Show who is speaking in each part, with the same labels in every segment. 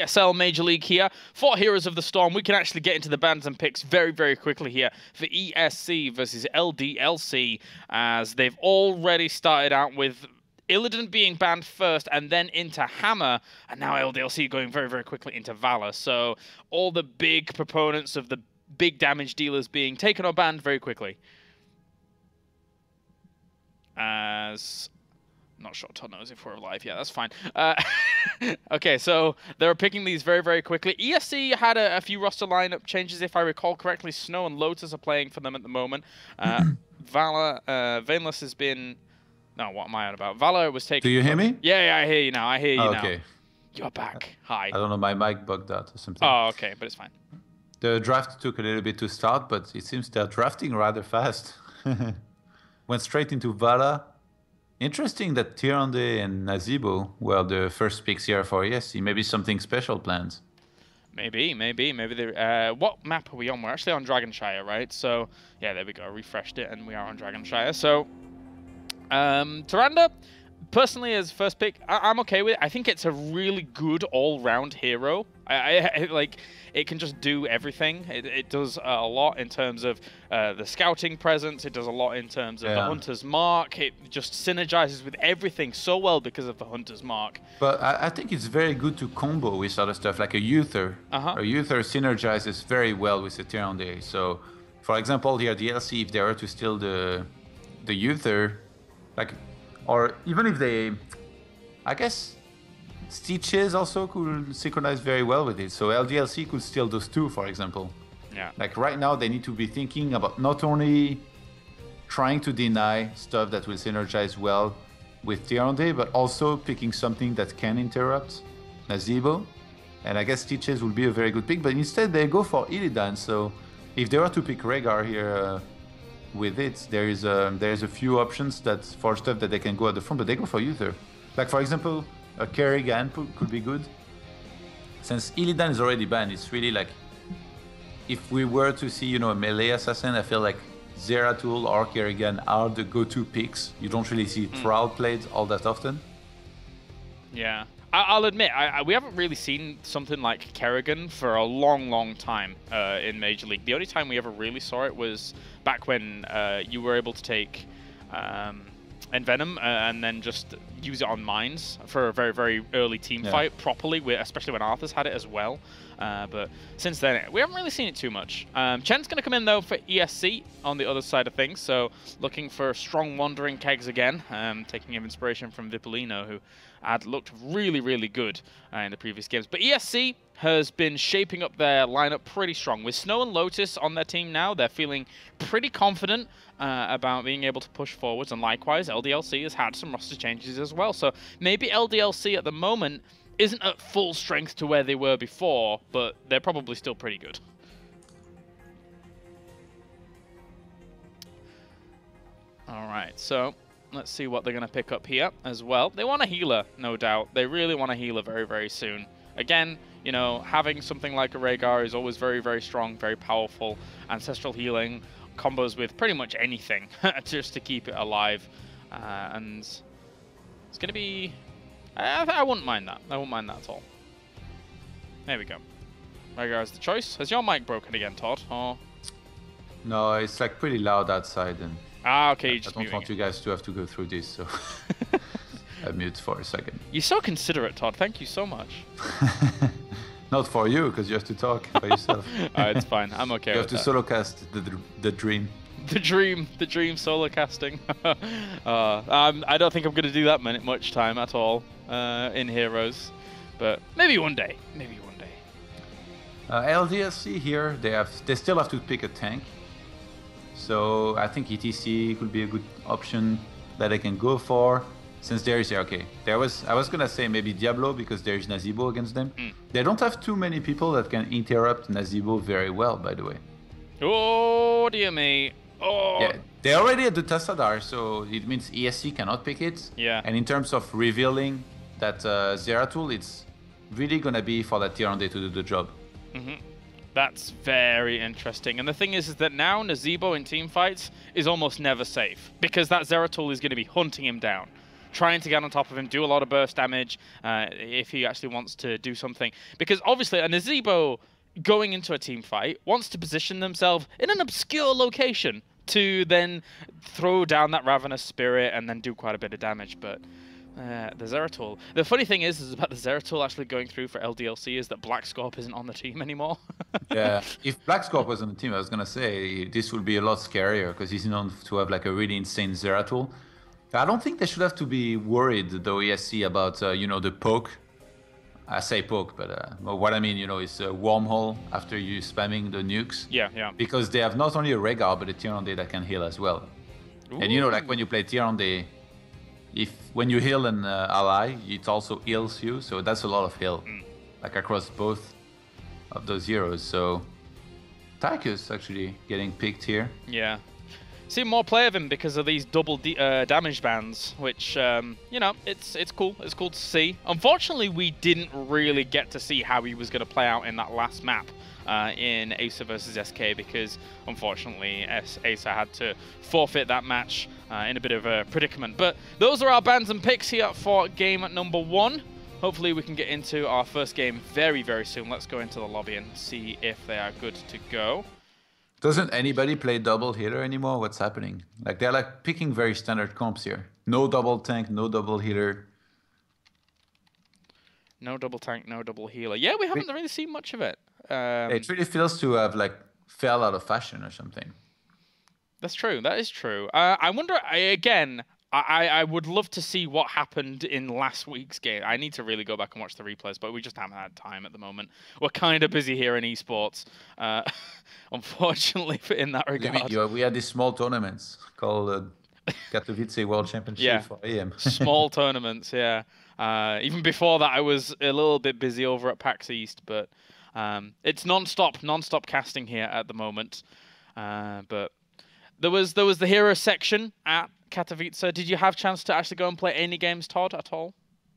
Speaker 1: ESL Major League here for Heroes of the Storm. We can actually get into the bans and picks very, very quickly here for ESC versus LDLC, as they've already started out with Illidan being banned first and then into Hammer, and now LDLC going very, very quickly into Valor. So all the big proponents of the big damage dealers being taken or banned very quickly. As... not sure Todd knows if we're live. Yeah, that's fine. Okay, so they're picking these very, very quickly. ESC had a few roster lineup changes, if I recall correctly. Snow and Lotus are playing for them at the moment. Valor, Vaneless has been... No, what am I on about? Valor was taking...
Speaker 2: Do you hear me?
Speaker 1: Yeah, I hear you now. I hear you now.
Speaker 2: Okay.
Speaker 1: You're back. Hi.
Speaker 2: I don't know, my mic bugged out or something.
Speaker 1: Oh, okay, but it's fine.
Speaker 2: The draft took a little bit to start, but it seems they're drafting rather fast. Went straight into Valor. Interesting that Tyrande and Nazeebo were the first picks here for ESC. Maybe something special planned. Maybe they. What map are we on? We're actually on Dragonshire, right? So yeah, there we go. Refreshed it, and we are on Dragonshire. So Tyrande, personally, as first pick, I'm okay with it. I think it's a really good all-round hero. I like. It can just do everything. It does a lot in terms of the scouting presence. It does a lot in terms of the Hunter's Mark. It just synergizes with everything so well because of the Hunter's Mark. But I think it's very good to combo with other stuff, like a Uther. A Uther synergizes very well with the Tyrande. So, for example, here the LC, if they were to steal the Uther, like, or even if they, I guess, Stitches also could synchronize very well with it. So LDLC could steal those two, for example.
Speaker 1: Yeah.
Speaker 2: Like right now, they need to be thinking about not only trying to deny stuff that will synergize well with Tyrande, but also picking something that can interrupt Nazeebo. And I guess Stitches will be a very good pick, but instead they go for Illidan. So if they were to pick Rhaegar here with it, there is a few options that for stuff that they can go at the front, but they go for Uther. Like for example, a Kerrigan could be good. Since Illidan is already banned, it's really like, if we were to see, a melee assassin, I feel like Zeratul or Kerrigan are the go-to picks. You don't really see Thrall played all that often.
Speaker 1: Yeah. I'll admit, we haven't really seen something like Kerrigan for a long, long time in Major League. The only time we ever really saw it was back when you were able to take Envenom and then just use it on mines for a very, very early team fight properly, especially when Arthur's had it as well. But since then, we haven't really seen it too much. Chen's going to come in, though, for ESC on the other side of things. So looking for strong Wandering Kegs again, taking inspiration from Vipolino, who had looked really, really good in the previous games. But ESC has been shaping up their lineup pretty strong. With Snow and Lotus on their team now, they're feeling pretty confident about being able to push forwards. And likewise, LDLC has had some roster changes as well. So maybe LDLC at the moment isn't at full strength to where they were before, but they're probably still pretty good. All right, so let's see what they're going to pick up here as well. They want a healer, no doubt. They really want a healer very, very soon. Again, having something like a Rhaegar is always very, very strong, very powerful. Ancestral healing combos with pretty much anything just to keep it alive. And it's going to be... I wouldn't mind that. I wouldn't mind that at all. There we go. Rhaegar is the choice. Has your mic broken again, Todd? Or...
Speaker 2: No, it's like pretty loud outside, and
Speaker 1: okay.
Speaker 2: I don't want you guys to have to go through this, so I mute for a second.
Speaker 1: You're so considerate, Todd. Thank you so much.
Speaker 2: Not for you, because you have to talk by yourself.
Speaker 1: It's fine. I'm okay.
Speaker 2: You have to solo cast the dream.
Speaker 1: The dream solo casting. I don't think I'm going to do that much time at all in Heroes, but maybe one day. Maybe one day.
Speaker 2: LDLC here, they still have to pick a tank. So I think ETC could be a good option that they can go for. Since there is I was gonna say maybe Diablo because there is Nazeebo against them. They don't have too many people that can interrupt Nazeebo very well, by the way.
Speaker 1: Oh dear me. Oh.
Speaker 2: Yeah, they're already at the Tassadar, so it means ESC cannot pick it.
Speaker 1: Yeah.
Speaker 2: And in terms of revealing that Zeratul, it's really gonna be for that Tyrande to do the job.
Speaker 1: That's very interesting. And the thing is that now Nazeebo in team fights is almost never safe because that Zeratul is going to be hunting him down. trying to get on top of him, do a lot of burst damage if he actually wants to do something. Because obviously, a Nazeebo going into a team fight wants to position themselves in an obscure location to then throw down that Ravenous Spirit and then do quite a bit of damage. But the Zeratul. The funny thing is about the Zeratul actually going through for LDLC is that Black Scorp isn't on the team anymore.
Speaker 2: Yeah, if Black Scorp was on the team, I was gonna say this would be a lot scarier because he's known to have like a really insane Zeratul. I don't think they should have to be worried though, ESC, about you know, the poke. I say poke, but what I mean, you know, is a wormhole after you spamming the nukes.
Speaker 1: Yeah, yeah.
Speaker 2: Because they have not only a Rehgar but a Tyrande that can heal as well. Ooh. And you know, like when you play Tyrande, when you heal an ally, it also heals you, so that's a lot of heal, like across both of those heroes. So Tychus actually getting picked here.
Speaker 1: Yeah. See more play of him because of these double damage bans, which you know, it's cool. It's cool to see. Unfortunately, we didn't really get to see how he was going to play out in that last map in Acer versus SK, because unfortunately Acer had to forfeit that match in a bit of a predicament. But those are our bans and picks here for game number 1. Hopefully we can get into our first game very, very soon. Let's go into the lobby and see if they are good to go.
Speaker 2: Doesn't anybody play double healer anymore? What's happening? Like, they're like picking very standard comps here. No double tank, no double healer.
Speaker 1: No double tank, no double healer. Yeah, we haven't really seen much of it.
Speaker 2: It really feels to have like fell out of fashion or something.
Speaker 1: That's true. That is true. I wonder, again, I would love to see what happened in last week's game. I need to really go back and watch the replays, but we just haven't had time at the moment. We're kind of busy here in esports, unfortunately, in that regard.
Speaker 2: We had these small tournaments called Katowice World Championship for AM.
Speaker 1: Small tournaments, yeah. Even before that, I was a little bit busy over at PAX East, but it's non-stop casting here at the moment. But there was the hero section at Katowice. Did you have a chance to actually go and play any games, Todd, at all?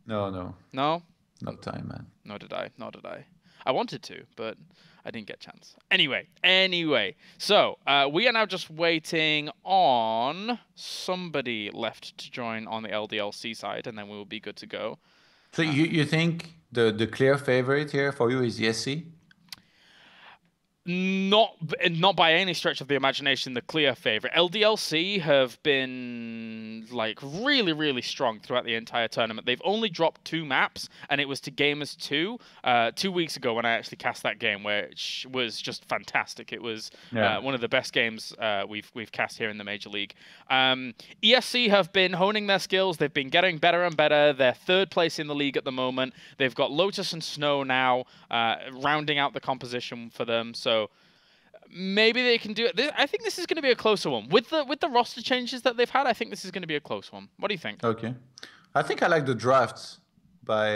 Speaker 2: No.
Speaker 1: No?
Speaker 2: No time, man.
Speaker 1: Nor did I. I wanted to, but I didn't get a chance. Anyway. So, we are now just waiting on somebody left to join on the LDLC side, and then we will be good to go.
Speaker 2: So you think the clear favorite here for you is ESC?
Speaker 1: Not by any stretch of the imagination the clear favorite. LDLC have been like really, really strong throughout the entire tournament. They've only dropped 2 maps, and it was to Gamers 2 2 weeks ago when I actually cast that game, which was just fantastic. It was one of the best games we've cast here in the Major League. ESC have been honing their skills. They've been getting better and better. They're 3rd place in the league at the moment. They've got Lotus and Snow now rounding out the composition for them. So maybe they can do it. I think this is going to be a closer one. With the roster changes that they've had, I think this is going to be a close one. What do you think?
Speaker 2: Okay. I think I like the drafts by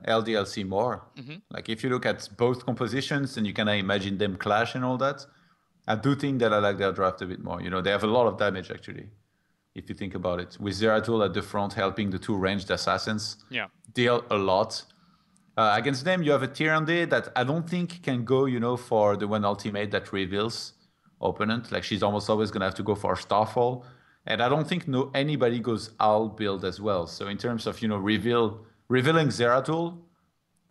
Speaker 2: LDLC more. Like, if you look at both compositions and you can imagine them clash and all that, I do think that I like their draft a bit more. You know, they have a lot of damage, actually, if you think about it. With Zeratul at the front helping the 2 ranged assassins deal a lot. Against them, you have a Tyrande that I don't think can go, you know, for the one ultimate that reveals opponent. Like, she's almost always going to have to go for Starfall. And I don't think anybody goes all build as well. So in terms of, you know, revealing Zeratul,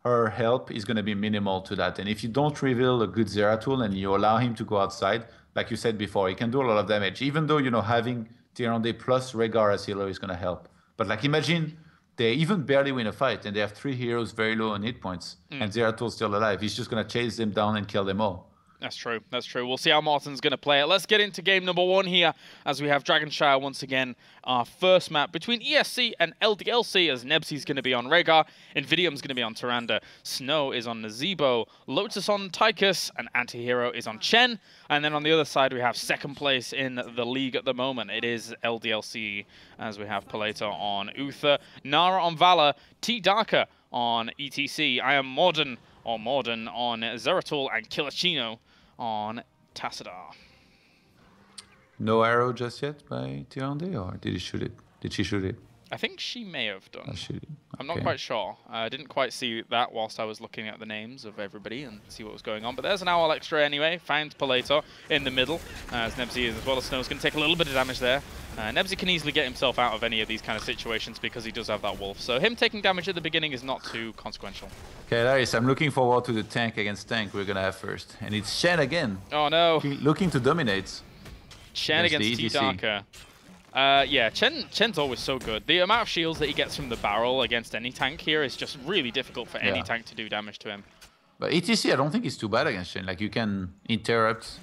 Speaker 2: her help is going to be minimal to that. And if you don't reveal a good Zeratul and you allow him to go outside, like you said before, he can do a lot of damage. Even though, you know, having Tyrande plus Rehgar as healer is going to help. But like, imagine they even barely win a fight, and they have 3 heroes very low on hit points, and Zeratul's still alive. He's just going to chase them down and kill them all.
Speaker 1: That's true. That's true. We'll see how Martin's going to play it. Let's get into game number 1 here, as we have Dragonshire once again. Our first map between ESC and LDLC, as Nebsy's going to be on Rehgar, Invidium's going to be on Tyrande, Snow is on Nazeebo, Lotus on Tychus, and Antihero is on Chen. And then on the other side, we have 2nd place in the league at the moment. It is LDLC, as we have Paleto on Uther, Nara on Valor, T Darker on ETC. I am Morden on Zeratul, and Kilachino on Tassadar.
Speaker 2: No arrow just yet by Tyrande, or did he shoot it? Did she shoot it?
Speaker 1: I think she may have done.
Speaker 2: Okay.
Speaker 1: I'm not quite sure. I didn't quite see that whilst I was looking at the names of everybody and see what was going on. But there's an owl extra anyway. Finds Palator in the middle. As Nebsy is as well as Snow's going to take a little bit of damage there. Nebsy can easily get himself out of any of these kind of situations because he does have that wolf. So him taking damage at the beginning is not too consequential. Okay,
Speaker 2: Darius, I'm looking forward to the tank against tank we're going to have first. And it's Shen again.
Speaker 1: Oh no.
Speaker 2: Looking to dominate.
Speaker 1: Shen against T-Darker. Yeah, Chen's always so good. The amount of shields that he gets from the barrel against any tank here is just really difficult for any tank to do damage to him.
Speaker 2: But ETC, I don't think he's too bad against Shen. Like, you can interrupt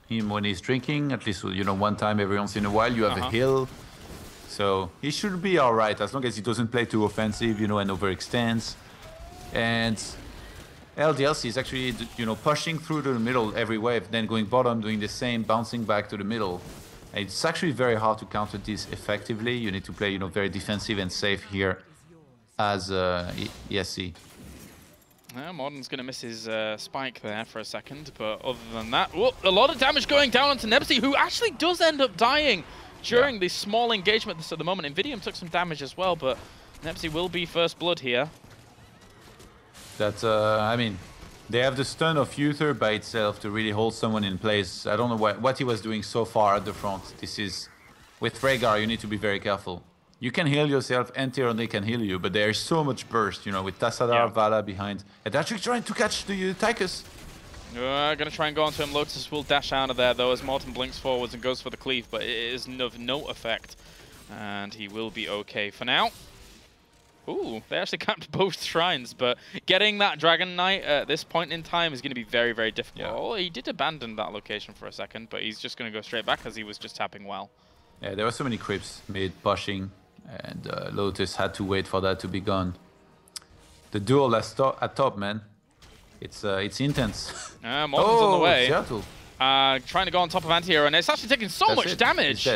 Speaker 2: him when he's drinking, at least, you know, one time every once in a while. You have a heal. So he should be all right, as long as he doesn't play too offensive, you know, and overextends. And LDLC is actually, you know, pushing through to the middle every wave, then going bottom, doing the same, bouncing back to the middle. It's actually very hard to counter this effectively. You need to play, you know, very defensive and safe here as ESC.
Speaker 1: Morden's going to miss his spike there for a second, but other than that, whoop, a lot of damage going down onto Nebsy, who actually does end up dying during this small engagement at the moment. Invidium took some damage as well, but Nebsy will be first blood here.
Speaker 2: That's, I mean, they have the stun of Uther by itself to really hold someone in place. I don't know what he was doing so far at the front. This is... With Rhaegar, you need to be very careful. You can heal yourself, and Tyranny can heal you, but there's so much burst, you know, with Tassadar, Vala behind. And they're actually trying to catch the Tychus.
Speaker 1: Gonna try and go onto him. Lotus will dash out of there, though, as Morton blinks forwards and goes for the cleave, but it is of no effect. And he will be okay for now. Ooh, they actually capped both shrines, but getting that Dragon Knight at this point in time is going to be very, very difficult. Yeah. Oh, he did abandon that location for a second, but he's just going to go straight back as he was just tapping well.
Speaker 2: Yeah, there were so many creeps mid pushing, and Lotus had to wait for that to be gone. The duel at top, man. It's intense.
Speaker 1: Morton's on the way.
Speaker 2: Seattle.
Speaker 1: Trying to go on top of Antihero, and it's actually taking so much damage.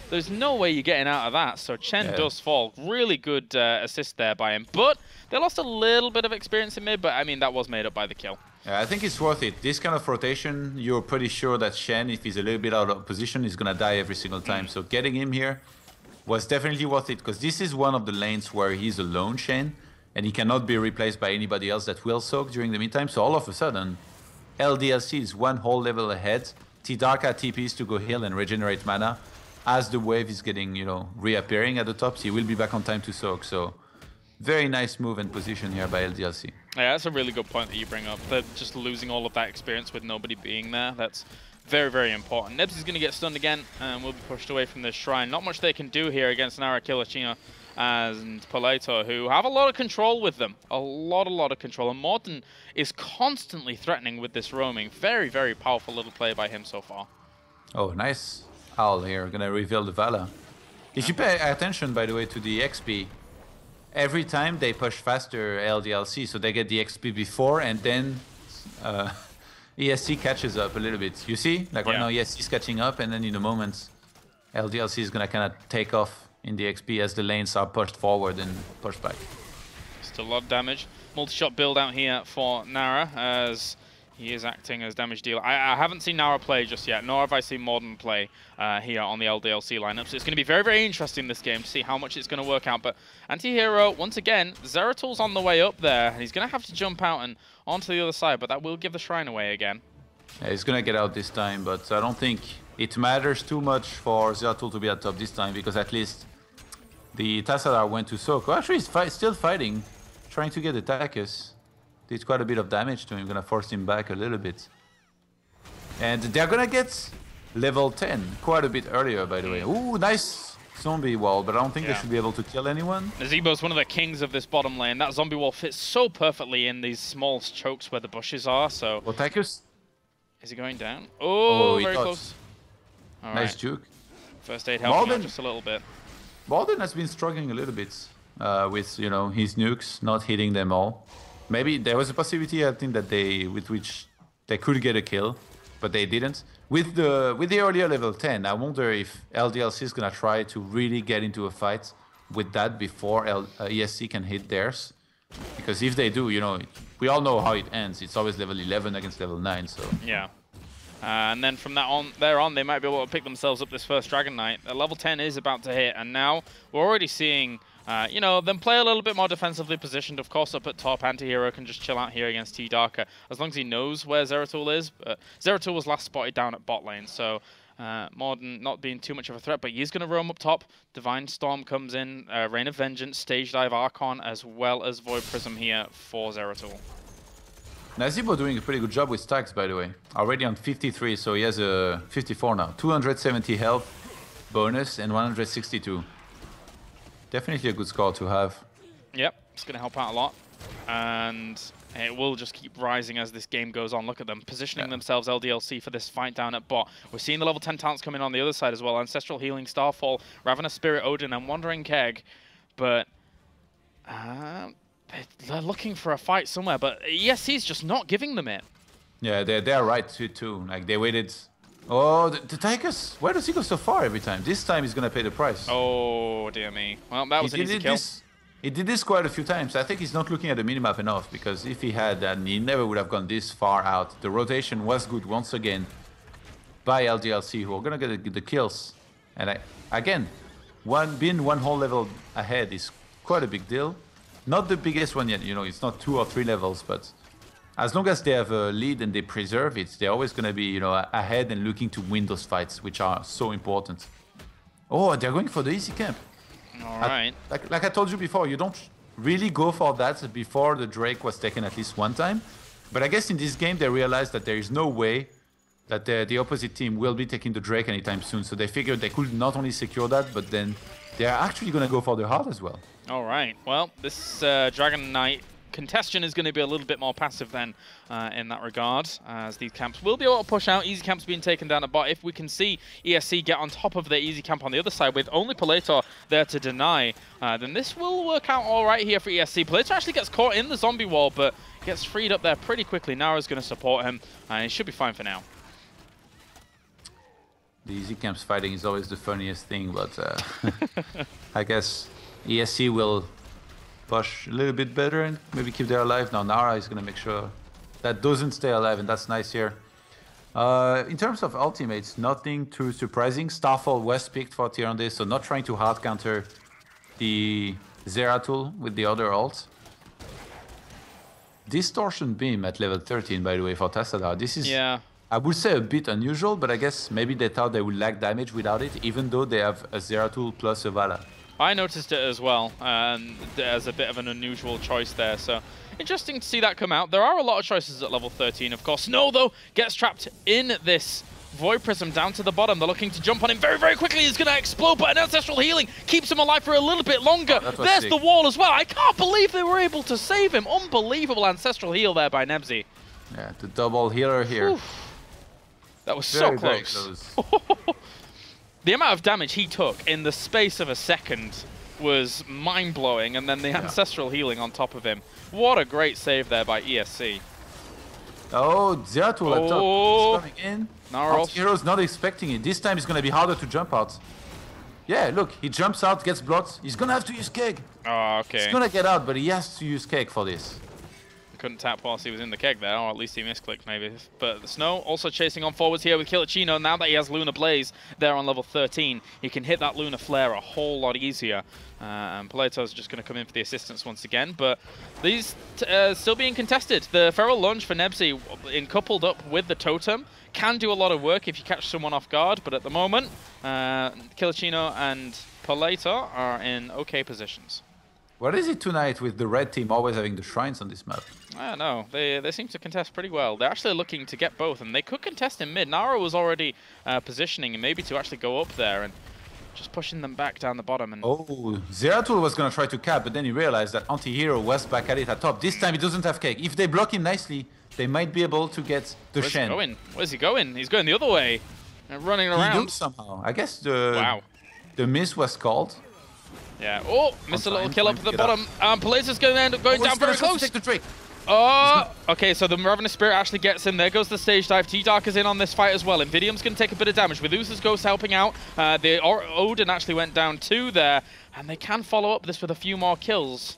Speaker 1: There's no way you're getting out of that, so Chen does fall. Really good assist there by him, but they lost a little bit of experience in mid, but I mean, that was made up by the kill.
Speaker 2: Yeah, I think it's worth it. This kind of rotation, you're pretty sure that Shen, if he's a little bit out of position, is going to die every single time. So getting him here was definitely worth it, because this is one of the lanes where he's alone, Shen, and he cannot be replaced by anybody else that will soak during the meantime. So all of a sudden, LDLC is one whole level ahead. T-Darka TPs to go heal and regenerate mana. As the wave is getting, you know, reappearing at the top, so he will be back on time to soak. So very nice move and position here by LDLC.
Speaker 1: Yeah, that's a really good point that you bring up. They're just losing all of that experience with nobody being there. That's very, very important. Nebs is going to get stunned again and will be pushed away from this shrine. Not much they can do here against Nara, Kilachina, and Palator, who have a lot of control with them. A lot of control. And Morton is constantly threatening with this roaming. Very, very powerful little play by him so far.
Speaker 2: Oh, nice. Owl here, gonna reveal the Vala. If you pay attention, by the way, to the XP, every time they push faster LDLC, so they get the XP before, and then ESC catches up a little bit. You see? Like right now, ESC is catching up, and then in a moment, LDLC is gonna kind of take off in the XP as the lanes are pushed forward and pushed back.
Speaker 1: Still a lot of damage. Multi-shot build out here for Nara, as he is acting as damage dealer. I haven't seen Nara play just yet, nor have I seen Morden play here on the LDLC lineup. So it's going to be very, very interesting this game to see how much it's going to work out. But Antihero, once again, Zeratul's on the way up there. He's going to have to jump out and onto the other side, but that will give the shrine away again.
Speaker 2: Yeah, he's going to get out this time, but I don't think it matters too much for Zeratul to be at top this time, because at least the Tassadar went to soak. Oh, actually, he's still fighting, trying to get the Tychus. Did quite a bit of damage to him, gonna force him back a little bit. And they're gonna get level 10 quite a bit earlier, by the way. Ooh, nice zombie wall, but I don't think they should be able to kill anyone.
Speaker 1: Nazebo's one of the kings of this bottom lane. That zombie wall fits so perfectly in these small chokes where the bushes are, so...
Speaker 2: Well, Tychus?
Speaker 1: Is he going down? Oh, very close.
Speaker 2: All nice juke.
Speaker 1: First aid helping out just a little bit.
Speaker 2: Morden has been struggling a little bit with, you know, his nukes, not hitting them all. Maybe there was a possibility, I think, that with which they could get a kill, but they didn't. With the earlier level 10, I wonder if LDLC is gonna try to really get into a fight with that before ESC can hit theirs. Because if they do, you know, we all know how it ends. It's always level 11 against level 9, so...
Speaker 1: Yeah. And then from that on, they might be able to pick themselves up this first Dragon Knight. Level 10 is about to hit, and now we're already seeing you know, then play a little bit more defensively positioned. Of course, up at top, Anti-Hero can just chill out here against T-Darker, as long as he knows where Zeratul is. Zeratul was last spotted down at bot lane, so Morden not being too much of a threat, but he's going to roam up top. Divine Storm comes in, Rain of Vengeance, Stage Dive, Archon, as well as Void Prism here for Zeratul.
Speaker 2: Nazibo doing a pretty good job with stacks, by the way. Already on 53, so he has a 54 now. 270 health bonus and 162. Definitely a good score to have.
Speaker 1: Yep, it's going to help out a lot. And it will just keep rising as this game goes on. Look at them, positioning themselves LDLC for this fight down at bot. We're seeing the level 10 talents coming on the other side as well. Ancestral Healing, Starfall, Ravenous Spirit, Odin, and Wandering Keg. But they're looking for a fight somewhere, but ESC's just not giving them it.
Speaker 2: Yeah, they're right too. Like, they waited. Oh, the Tychus, where does he go so far every time? This time he's going to pay the price.
Speaker 1: Oh, dear me. Well, that was an easy kill.
Speaker 2: He did this quite a few times. I think he's not looking at the minimap enough, because if he had, then he never would have gone this far out. The rotation was good once again by LDLC, who are going to get the kills. And again, being one whole level ahead is quite a big deal. Not the biggest one yet, you know, it's not 2 or 3 levels, but as long as they have a lead and they preserve it, they're always going to be, you know, ahead and looking to win those fights, which are so important. Oh, they're going for the easy camp.
Speaker 1: All right.
Speaker 2: Like I told you before, you don't really go for that before the Drake was taken at least one time. But I guess in this game, they realized that there is no way that the opposite team will be taking the Drake anytime soon. So they figured they could not only secure that, but then they're actually going to go for the heart as well.
Speaker 1: All right. Well, this Dragon Knight contestant is going to be a little bit more passive then in that regard, as these camps will be able to push out. Easy camps being taken down at bot. If we can see ESC get on top of their easy camp on the other side with only Palator there to deny, then this will work out all right here for ESC. Palator actually gets caught in the zombie wall, but gets freed up there pretty quickly. Nara's going to support him, and he should be fine for now.
Speaker 2: The easy camps fighting is always the funniest thing, but I guess ESC will push a little bit better and maybe keep their alive. Now Nara is going to make sure that doesn't stay alive, and that's nice here. In terms of ultimates, nothing too surprising. Starfall was picked for Tyrande, so not trying to hard counter the Zeratul with the other ult. Distortion Beam at level 13, by the way, for Tassadar. This is, I would say, a bit unusual, but I guess maybe they thought they would lack damage without it, even though they have a Zeratul plus a Vala.
Speaker 1: I noticed it as well, and there's a bit of an unusual choice there, so interesting to see that come out. There are a lot of choices at level 13, of course. Snow, though, gets trapped in this Void Prism down to the bottom. They're looking to jump on him very, very quickly. He's going to explode, but an Ancestral Healing keeps him alive for a little bit longer. There's the wall as well. I can't believe they were able to save him. Unbelievable Ancestral Heal there by Nebsy.
Speaker 2: Yeah, the double healer here.
Speaker 1: Oof. That was so close. Very close. The amount of damage he took in the space of a second was mind-blowing, and then the Ancestral Healing on top of him. What a great save there by ESC.
Speaker 2: Oh, Zeratul at top. He's coming in. Heroes not expecting it. This time it's going to be harder to jump out. Yeah, look, he jumps out, gets blocked. He's going to have to use Keg.
Speaker 1: Oh, okay.
Speaker 2: He's going to get out, but he has to use Keg for this.
Speaker 1: Couldn't tap whilst he was in the keg there, or at least he misclicked maybe. But the Snow also chasing on forwards here with Kilachino. Now that he has Lunar Blaze there on level 13, he can hit that Lunar Flare a whole lot easier. And Paleto's just going to come in for the assistance once again. But these still being contested. The Feral Lunge for Nebsy, in coupled up with the Totem, can do a lot of work if you catch someone off guard. But at the moment, Kilachino and Paleto are in okay positions.
Speaker 2: What is it tonight with the red team always having the shrines on this map?
Speaker 1: I don't know. They seem to contest pretty well. They're actually looking to get both, and they could contest in mid. Nara was already positioning, and maybe to actually go up there and just pushing them back down the bottom. And
Speaker 2: oh, Zeratul was going to try to cap, but then he realized that Anti-Hero was back at it at top. This time he doesn't have cake. If they block him nicely, they might be able to get the Shen.
Speaker 1: Where's he going? Where's he going? He's going the other way. And running around.
Speaker 2: He duped somehow. I guess the miss was called.
Speaker 1: Yeah. Oh, missed a little kill up at the bottom. Paleto's going to end up going down very close.
Speaker 2: Take the Drake.
Speaker 1: Oh, okay, so the Ravenous Spirit actually gets in. There goes the stage dive. T-Dark is in on this fight as well. Invidium's going to take a bit of damage. With Usa's Ghost helping out. The Odin actually went down 2 there. And they can follow up this with a few more kills.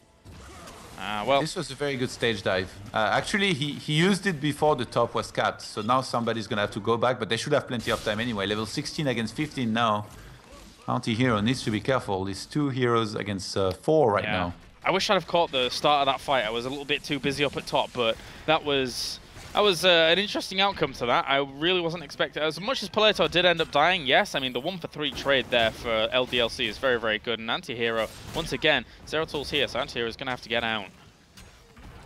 Speaker 1: Well,
Speaker 2: this was a very good stage dive. Actually, he used it before the top was capped. So now somebody's going to have to go back. But they should have plenty of time anyway. Level 16 against 15 now. Anti-hero needs to be careful. It's 2 heroes against 4 right now.
Speaker 1: I wish I'd have caught the start of that fight. I was a little bit too busy up at top, but that was an interesting outcome to that. I really wasn't expecting. As much as Paleto did end up dying, yes, I mean, the 1-for-3 trade there for LDLC is very, very good. And Anti-hero, once again, Zeratul here, so Anti-hero is going to have to get out.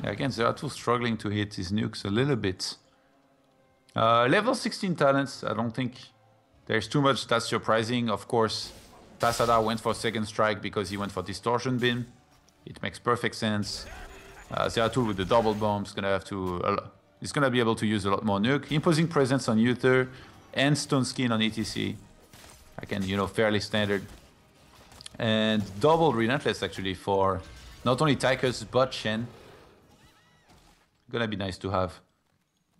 Speaker 2: Yeah, again, Zeratul struggling to hit his nukes a little bit. Level 16 talents, I don't think there's too much that's surprising. Of course, Tassadar went for second strike because he went for distortion beam. It makes perfect sense. Zeratul with the double bomb is gonna have to. He's gonna be able to use a lot more nuke. Imposing presence on Uther and Stone Skin on ETC. Again, you know, fairly standard. And double Relentless actually for not only Tychus but Shen. Gonna be nice to have.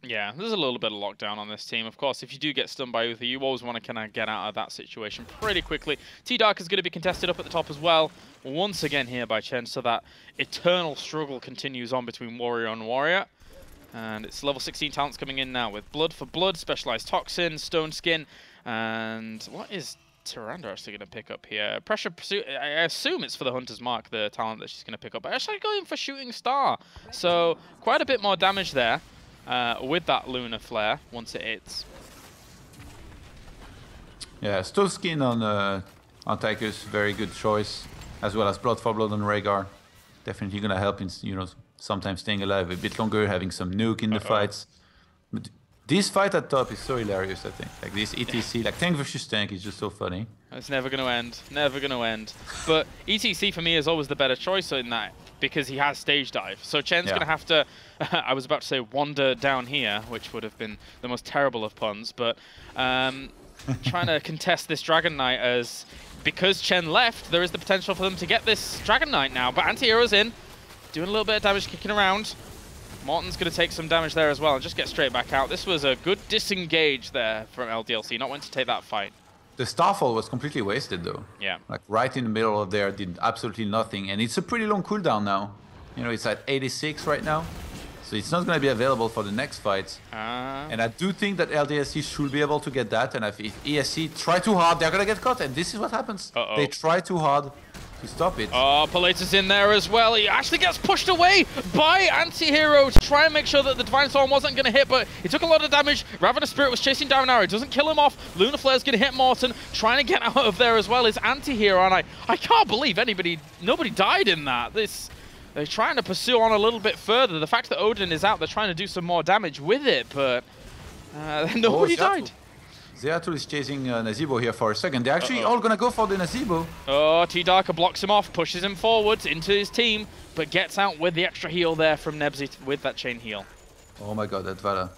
Speaker 1: Yeah, there's a little bit of lockdown on this team. Of course, if you do get stunned by Uther, you always want to kind of get out of that situation pretty quickly. T-Dark is going to be contested up at the top as well, once again here by Chen, so that eternal struggle continues on between Warrior and Warrior. And it's level 16 talents coming in now with Blood for Blood, Specialized Toxin, Stone Skin, and what is Tyrande actually going to pick up here? Pressure Pursuit, I assume it's for the Hunter's Mark, the talent that she's going to pick up. But actually going for Shooting Star, so quite a bit more damage there. With that Lunar Flare, once it hits.
Speaker 2: Yeah, Stone Skin on Tychus, very good choice, as well as Blood for Blood on Rhaegar. Definitely gonna help in, you know, sometimes staying alive a bit longer, having some nuke in the fights. But this fight at top is so hilarious, I think. Like this ETC, like tank versus tank, is just so funny.
Speaker 1: It's never gonna end, never gonna end. But ETC for me is always the better choice in that, because he has stage dive. So Chen's gonna have to, I was about to say wander down here, which would have been the most terrible of puns, but trying to contest this Dragon Knight, as because Chen left, there is the potential for them to get this Dragon Knight now. But Anti-hero's in, doing a little bit of damage, kicking around. Morton's going to take some damage there as well and just get straight back out. This was a good disengage there from LDLC, not wanting to take that fight.
Speaker 2: The Starfall was completely wasted though.
Speaker 1: Yeah.
Speaker 2: Like right in the middle of there, did absolutely nothing. And it's a pretty long cooldown now. You know, it's at 86 right now. So it's not going to be available for the next fight. And I do think that LDLC should be able to get that. And if ESC try too hard, they're going to get caught. And this is what happens. They try too hard to stop it.
Speaker 1: Oh, Paletta's in there as well. He actually gets pushed away by Anti-hero to try and make sure that the Divine Storm wasn't going to hit, but he took a lot of damage. Ravenous Spirit was chasing down Arrow. Doesn't kill him off. Lunar Flare's going to hit Morton. Trying to get out of there as well is Anti-hero, and I can't believe nobody died in that. They're trying to pursue on a little bit further. The fact that Odin is out, they're trying to do some more damage with it, but nobody died.
Speaker 2: Zeratul is chasing Nazeebo here for a second. They're actually all gonna go for the Nazeebo.
Speaker 1: Oh, T-Darker blocks him off, pushes him forwards into his team, but gets out with the extra heal there from Nebsy with that chain heal.
Speaker 2: Oh my god, that Valla.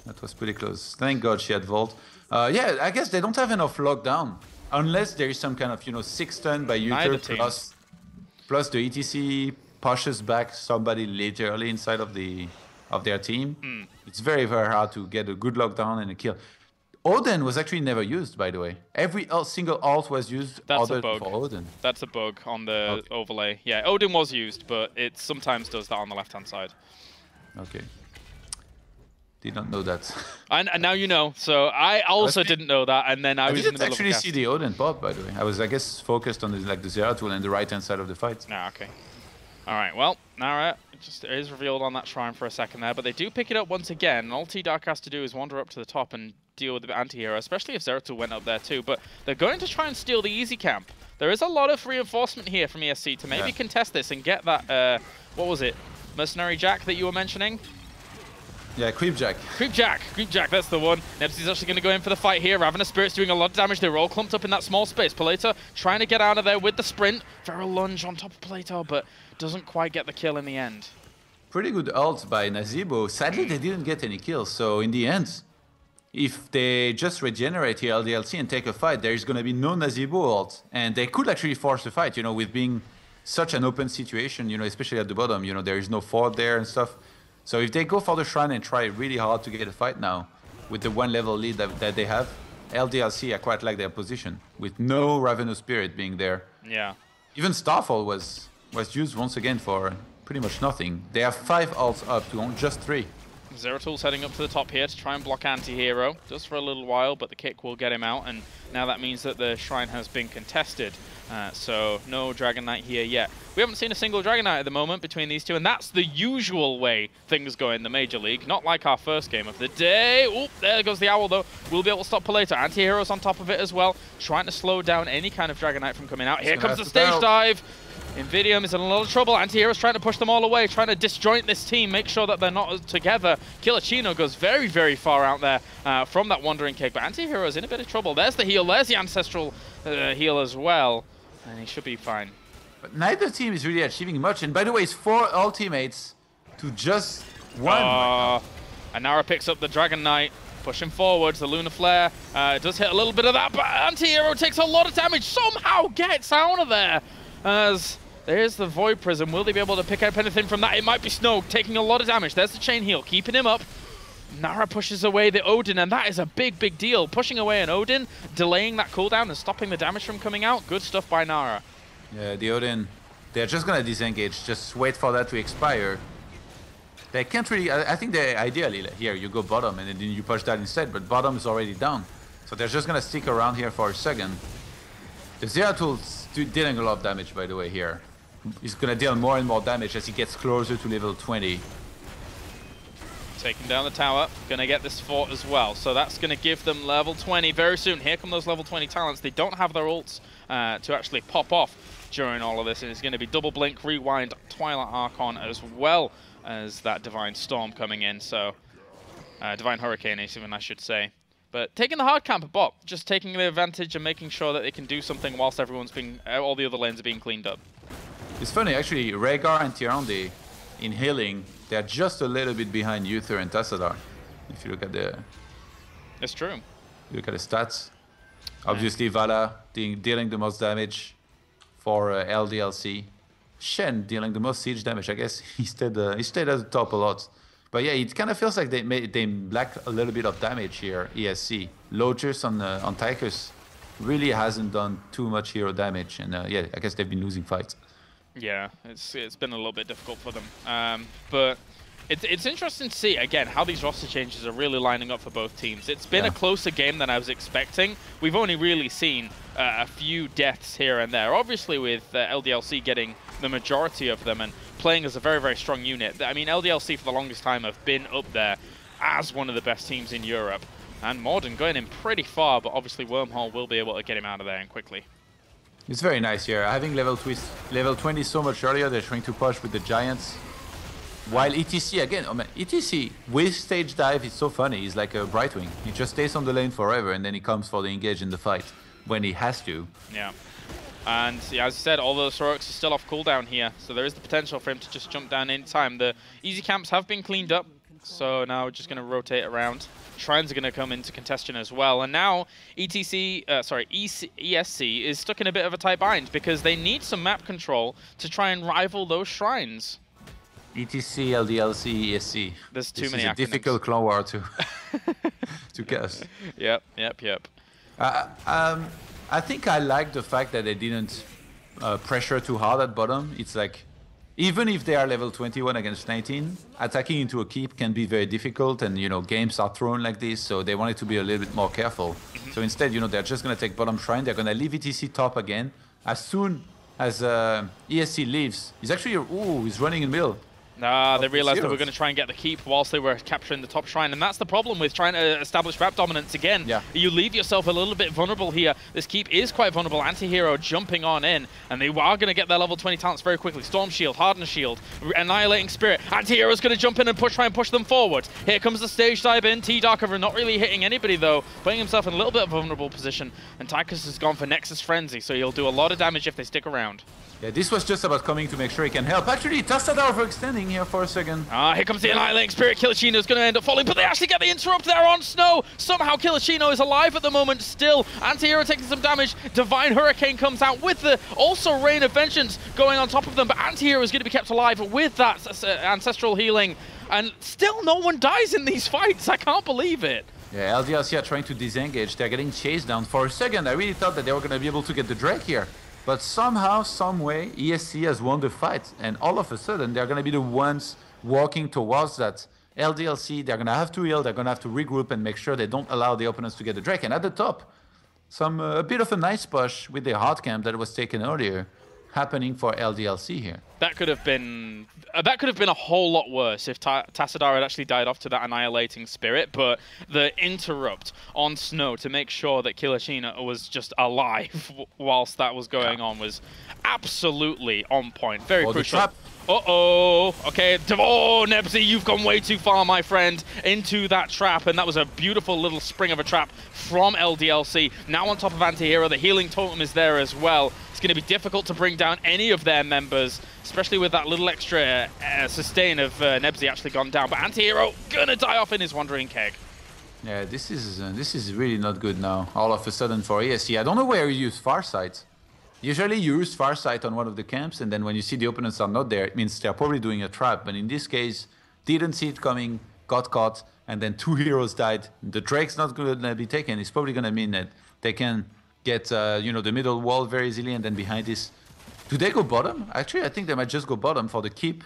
Speaker 2: That was pretty close. Thank god she had Vault. Yeah, I guess they don't have enough lockdown. Unless there is some kind of, you know, 6 stun by Uther plus the ETC pushes back somebody literally inside of their team. It's very, very hard to get a good lockdown and a kill. Odin was actually never used, by the way. Every single ult was used other than for Odin.
Speaker 1: That's a bug on the overlay. Yeah, Odin was used, but it sometimes does that on the left-hand side.
Speaker 2: Okay. Did not know that.
Speaker 1: And now you know. So I also didn't know that, and then I was in the middle
Speaker 2: actually
Speaker 1: of the
Speaker 2: see the Odin pop, by the way. I was, I guess, focused on the Zeratul and the right-hand side of the fight.
Speaker 1: Ah, okay. All right, well, Nara just is revealed on that shrine for a second there, but they do pick it up once again. And all T-Dark has to do is wander up to the top and deal with the anti-hero, especially if Zeratul went up there too. But they're going to try and steal the easy camp. There is a lot of reinforcement here from ESC to maybe contest this and get that, what was it, Mercenary Jack that you were mentioning?
Speaker 2: Yeah, Creep Jack.
Speaker 1: Creep Jack, that's the one. Nebsy's actually going to go in for the fight here. Ravenous Spirit's doing a lot of damage. They were all clumped up in that small space. Paleta trying to get out of there with the sprint. Feral Lunge on top of Paleta, but doesn't quite get the kill in the end.
Speaker 2: Pretty good ult by Nazeebo. Sadly, they didn't get any kills. So in the end, if they just regenerate here LDLC and take a fight, there's going to be no Nazeebo ult. And they could actually force the fight, you know, with being such an open situation, you know, especially at the bottom. You know, there is no fort there and stuff. So if they go for the shrine and try really hard to get a fight now, with the 1 level lead that they have, LDLC, I quite like their position, with no Ravenous Spirit being there.
Speaker 1: Yeah.
Speaker 2: Even Starfall was used once again for pretty much nothing. They have 5 ults up to just 3.
Speaker 1: Zeratul's heading up to the top here to try and block Anti-Hero, just for a little while, but the kick will get him out, and now that means that the shrine has been contested. So no Dragon Knight here yet. We haven't seen a single Dragon Knight at the moment between these two, and that's the usual way things go in the Major League, not like our first game of the day. Oop, there goes the Owl though. We'll be able to stop Palato. Anti-Hero's on top of it as well, trying to slow down any kind of Dragon Knight from coming out. Here comes the stage dive. Invidium is in a lot of trouble. Anti-Hero's trying to push them all away, trying to disjoint this team, make sure that they're not together. Kilachino goes very, very far out there from that Wandering Kick, but Anti-Hero's in a bit of trouble. There's the heal, there's the Ancestral heal as well, and he should be fine.
Speaker 2: But neither team is really achieving much, and by the way, it's 4 ultimates to just 1.
Speaker 1: And Nara picks up the Dragon Knight, pushing forwards. The Lunar Flare does hit a little bit of that, but Anti-Hero takes a lot of damage, somehow gets out of there. As there's the Void Prism. Will they be able to pick up anything from that? It might be Snow taking a lot of damage. There's the Chain Heal, keeping him up. Nara pushes away the Odin, and that is a big, big deal. Pushing away an Odin, delaying that cooldown and stopping the damage from coming out. Good stuff by Nara.
Speaker 2: Yeah, the Odin, they're just going to disengage. Just wait for that to expire. They can't really... I think they ideally, here, you go bottom, and then you push that instead, but bottom is already down. So they're just going to stick around here for a second. The Zeratul's dealing a lot of damage, by the way, here. He's going to deal more and more damage as he gets closer to level 20.
Speaker 1: Taking down the tower, going to get this fort as well. So that's going to give them level 20 very soon. Here come those level 20 talents. They don't have their ults to actually pop off during all of this. And it's going to be Double Blink, Rewind, Twilight Archon, as well as that Divine Storm coming in. So Divine Hurricane, even I should say. But taking the hard camp at bot, just taking the advantage and making sure that they can do something whilst everyone's being, all the other lanes are being cleaned up.
Speaker 2: It's funny, actually, Rhaegar and Tyrande in healing, they're just a little bit behind Uther and Tassadar. If you look at the...
Speaker 1: It's true.
Speaker 2: Look at the stats. Obviously, Vala dealing the most damage for LDLC. Shen dealing the most siege damage. I guess he stayed at the top a lot. But yeah, it kind of feels like they lack a little bit of damage here, ESC. Lotus on Tychus really hasn't done too much hero damage, and yeah, I guess they've been losing fights.
Speaker 1: Yeah, it's been a little bit difficult for them. But it's interesting to see, again, how these roster changes are really lining up for both teams. It's been a closer game than I was expecting. We've only really seen a few deaths here and there. Obviously with LDLC getting the majority of them and playing as a very, very strong unit. I mean, LDLC for the longest time have been up there as one of the best teams in Europe. And Morden going in pretty far, but obviously Wormhole will be able to get him out of there and quickly.
Speaker 2: It's very nice here. Having level 20 so much earlier, they're trying to push with the Giants. While ETC, again, oh man, ETC with stage dive is so funny. He's like a Brightwing. He just stays on the lane forever, and then he comes for the engage in the fight when he has to.
Speaker 1: Yeah. And yeah, as I said, all those heroics are still off cooldown here, so there is the potential for him to just jump down in time. The easy camps have been cleaned up, so now we're just going to rotate around. Shrines are going to come into contention as well, and now ESC is stuck in a bit of a tight bind because they need some map control to try and rival those shrines.
Speaker 2: ETC, LDLC, ESC.
Speaker 1: There's too many acronyms.
Speaker 2: It's a difficult clone war to guess.
Speaker 1: Yep.
Speaker 2: I think I like the fact that they didn't pressure too hard at bottom. It's like, even if they are level 21 against 19, attacking into a keep can be very difficult, and, you know, games are thrown like this, so they wanted to be a little bit more careful. So instead, you know, they're just going to take bottom shrine. They're going to leave ETC top again. As soon as ESC leaves, he's actually, ooh, he's running in middle.
Speaker 1: They realized they were going to try and get the keep whilst they were capturing the top shrine, and that's the problem with trying to establish map dominance again. Yeah. You leave yourself a little bit vulnerable here. This keep is quite vulnerable. Anti-Hero jumping on in, and they are going to get their level 20 talents very quickly. Storm Shield, Harden Shield, Annihilating Spirit. Anti-Hero's going to jump in and try and push them forward. Here comes the stage dive in. T-Darkover not really hitting anybody though, putting himself in a little bit of a vulnerable position, and Tychus has gone for Nexus Frenzy, so he'll do a lot of damage if they stick around.
Speaker 2: Yeah, this was just about coming to make sure he can help. Actually, Tassadar overextending here for a second.
Speaker 1: Here comes the Annihilating Spirit. Kilachino's going to end up falling, but they actually get the interrupt there on Snow. Somehow Kilachino is alive at the moment still. Anti-Hero taking some damage. Divine Hurricane comes out with the also Rain of Vengeance going on top of them, but Anti-Hero is going to be kept alive with that Ancestral Healing. And still no one dies in these fights. I can't believe it.
Speaker 2: Yeah, LDLC are trying to disengage. They're getting chased down. For a second, I really thought that they were going to be able to get the Drake here. But somehow, some way, ESC has won the fight, and all of a sudden, they're going to be the ones walking towards that LDLC, they're going to have to heal, they're going to have to regroup and make sure they don't allow the opponents to get the Drake. And at the top, a bit of a nice push with the hard camp that was taken earlier happening for LDLC here.
Speaker 1: That could have been a whole lot worse if Tassadar had actually died off to that annihilating spirit, but the interrupt on Snow to make sure that Kilachina was just alive whilst that was going on was absolutely on point. Very crucial.
Speaker 2: The trap.
Speaker 1: Uh-oh. Okay. Oh, Nebsy, you've gone way too far, my friend, into that trap. And that was a beautiful little spring of a trap from LDLC. Now on top of Antihero, the healing totem is there as well. It's going to be difficult to bring down any of their members, especially with that little extra sustain of Nebsy actually gone down. But Antihero gonna die off in his Wandering Keg.
Speaker 2: Yeah, this is really not good now. All of a sudden for ESC. I don't know where you use Farsight. Usually you use Farsight on one of the camps, and then when you see the opponents are not there, it means they're probably doing a trap. But in this case, didn't see it coming, got caught, and then 2 heroes died. The Drake's not going to be taken. It's probably going to mean that they can get the middle wall very easily, and then behind this. Do they go bottom? Actually, I think they might just go bottom for the keep,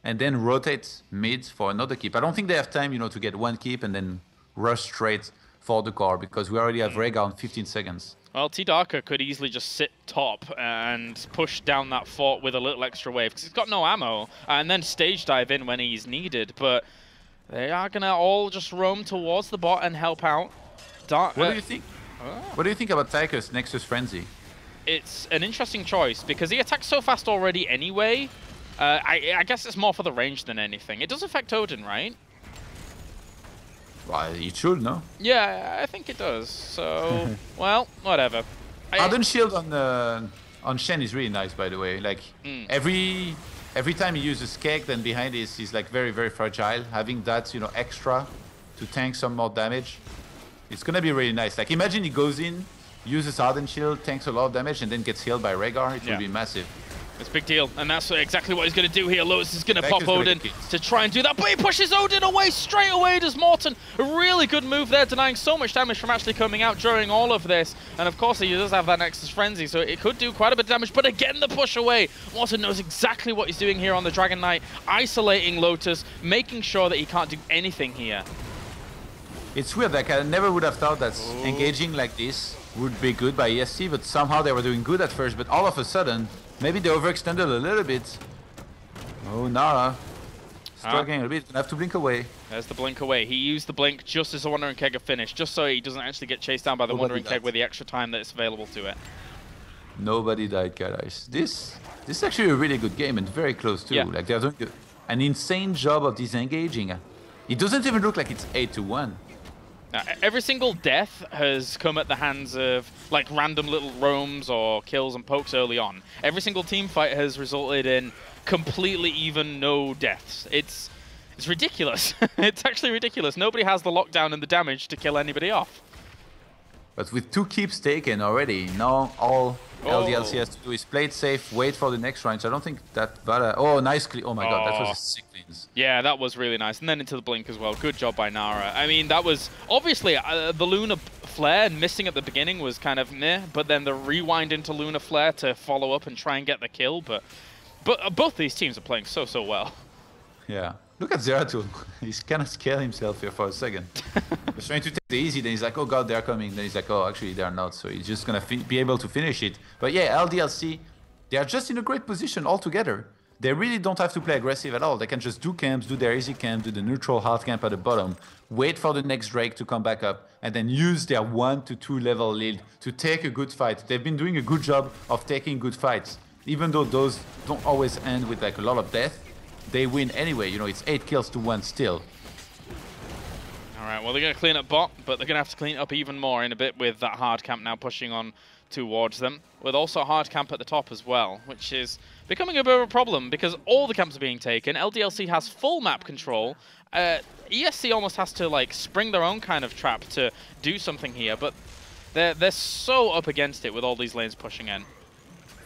Speaker 2: and then rotate mid for another keep. I don't think they have time, to get one keep and then rush straight for the core, because we already have Rhaegar on 15 seconds.
Speaker 1: Well, T-Darker could easily just sit top and push down that fort with a little extra wave, because he's got no ammo, and then stage dive in when he's needed, but they are going to all just roam towards the bot and help out.
Speaker 2: What do you think? What do you think about Tyker's Nexus Frenzy?
Speaker 1: It's an interesting choice, because he attacks so fast already anyway. I guess it's more for the range than anything. It does affect Odin, right?
Speaker 2: Well, it should, no?
Speaker 1: Yeah, I think it does. So, well, whatever.
Speaker 2: Ardent Shield on Shen is really nice, by the way. Like, every time he uses Keg, then behind this, he's like very, very fragile. Having that, extra to tank some more damage, it's gonna be really nice. Like, imagine he goes in, uses Ardent Shield, tanks a lot of damage, and then gets healed by Rhaegar. It will be massive.
Speaker 1: It's a big deal, and that's exactly what he's going to do here. Lotus is going to pop Odin to try and do that, but he pushes Odin away straight away, does Morten. A really good move there, denying so much damage from actually coming out during all of this. And of course, he does have that Nexus Frenzy, so it could do quite a bit of damage, but again, the push away. Morten knows exactly what he's doing here on the Dragon Knight, isolating Lotus, making sure that he can't do anything here.
Speaker 2: It's weird, like I never would have thought that engaging like this would be good by ESC, but somehow they were doing good at first, but all of a sudden, maybe they overextended a little bit. Oh, Nara. Struggling a bit. Gonna have to blink away.
Speaker 1: There's the blink away. He used the blink just as the Wandering Keg had finished, just so he doesn't actually get chased down by the Wandering Keg with the extra time that's available to it.
Speaker 2: Nobody died, guys. This is actually a really good game and very close too.
Speaker 1: Yeah.
Speaker 2: Like they're doing an insane job of disengaging. It doesn't even look like it's 8-1.
Speaker 1: Every single death has come at the hands of like random little roams or kills and pokes early on. Every single team fight has resulted in completely even no deaths. It's ridiculous. It's actually ridiculous. Nobody has the lockdown and the damage to kill anybody off.
Speaker 2: But with 2 keeps taken already, now all LDLC has to do is play it safe, wait for the next round. So I don't think that Vara... Oh, nice clean. Oh my god, that was a sick cleans.
Speaker 1: Yeah, that was really nice. And then into the blink as well. Good job by Nara. I mean, that was... Obviously, the Lunar Flare missing at the beginning was kind of meh, but then the rewind into Lunar Flare to follow up and try and get the kill. But both these teams are playing so well.
Speaker 2: Yeah. Look at Zeratul. He's kind of scared himself here for a second. He's trying to take the easy, then he's like, oh god, they're coming. Then he's like, oh, actually, they're not. So he's just going to be able to finish it. But yeah, LDLC, they are just in a great position altogether. They really don't have to play aggressive at all. They can just do camps, do their easy camp, do the neutral hard camp at the bottom, wait for the next Drake to come back up, and then use their 1 to 2 level lead to take a good fight. They've been doing a good job of taking good fights. Even though those don't always end with like a lot of death, they win anyway. It's 8 kills to 1 still.
Speaker 1: Alright, well, they're going to clean up bot, but they're going to have to clean up even more in a bit with that hard camp now pushing on towards them, with also a hard camp at the top as well, which is becoming a bit of a problem because all the camps are being taken. LDLC has full map control. ESC almost has to like spring their own kind of trap to do something here, but they're so up against it with all these lanes pushing in.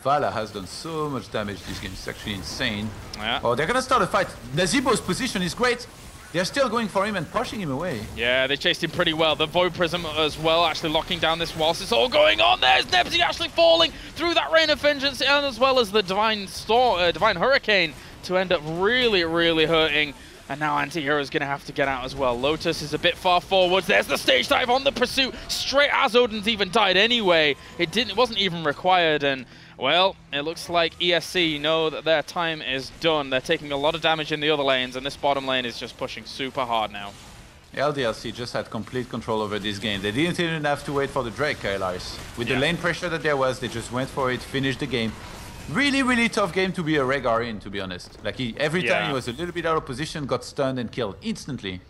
Speaker 2: Vala has done so much damage this game, it's actually insane.
Speaker 1: Yeah.
Speaker 2: Oh, they're gonna start a fight. Nazeebo's position is great. They're still going for him and pushing him away.
Speaker 1: Yeah, they chased him pretty well. The Void Prism as well, actually locking down this whilst it's all going on. There's Nebsy actually falling through that Rain of Vengeance, and as well as the Divine Hurricane to end up really, really hurting And now Anti-Hero is going to have to get out as well. Lotus is a bit far forwards. There's the stage dive on the pursuit. Straight as Odin's even died anyway. It wasn't even required. And, well, it looks like ESC know that their time is done. They're taking a lot of damage in the other lanes, and this bottom lane is just pushing super hard now.
Speaker 2: LDLC just had complete control over this game. They didn't even have to wait for the Drake, Kylars. With the lane pressure that there was, they just went for it, finished the game. Really, really tough game to be a Rehgar in, to be honest. Like, every time he was a little bit out of position, got stunned and killed instantly.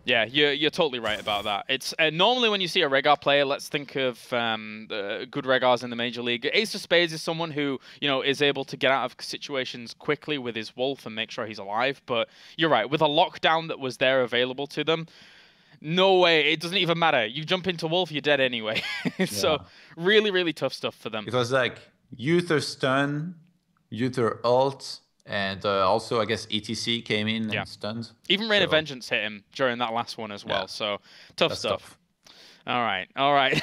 Speaker 2: Yeah,
Speaker 1: you're totally right about that. It's normally when you see a Rehgar player, let's think of good Rehgars in the Major League. Ace of Spades is someone who, you know, is able to get out of situations quickly with his Wolf and make sure he's alive. But you're right, with a lockdown that was there available to them, no way, it doesn't even matter. You jump into Wolf, you're dead anyway. So really, really tough stuff for them.
Speaker 2: It was like Uther stun, Uther ult, and also I guess ETC came in and stunned.
Speaker 1: Even Rain of Vengeance hit him during that last one as well. So tough stuff. All right, all right.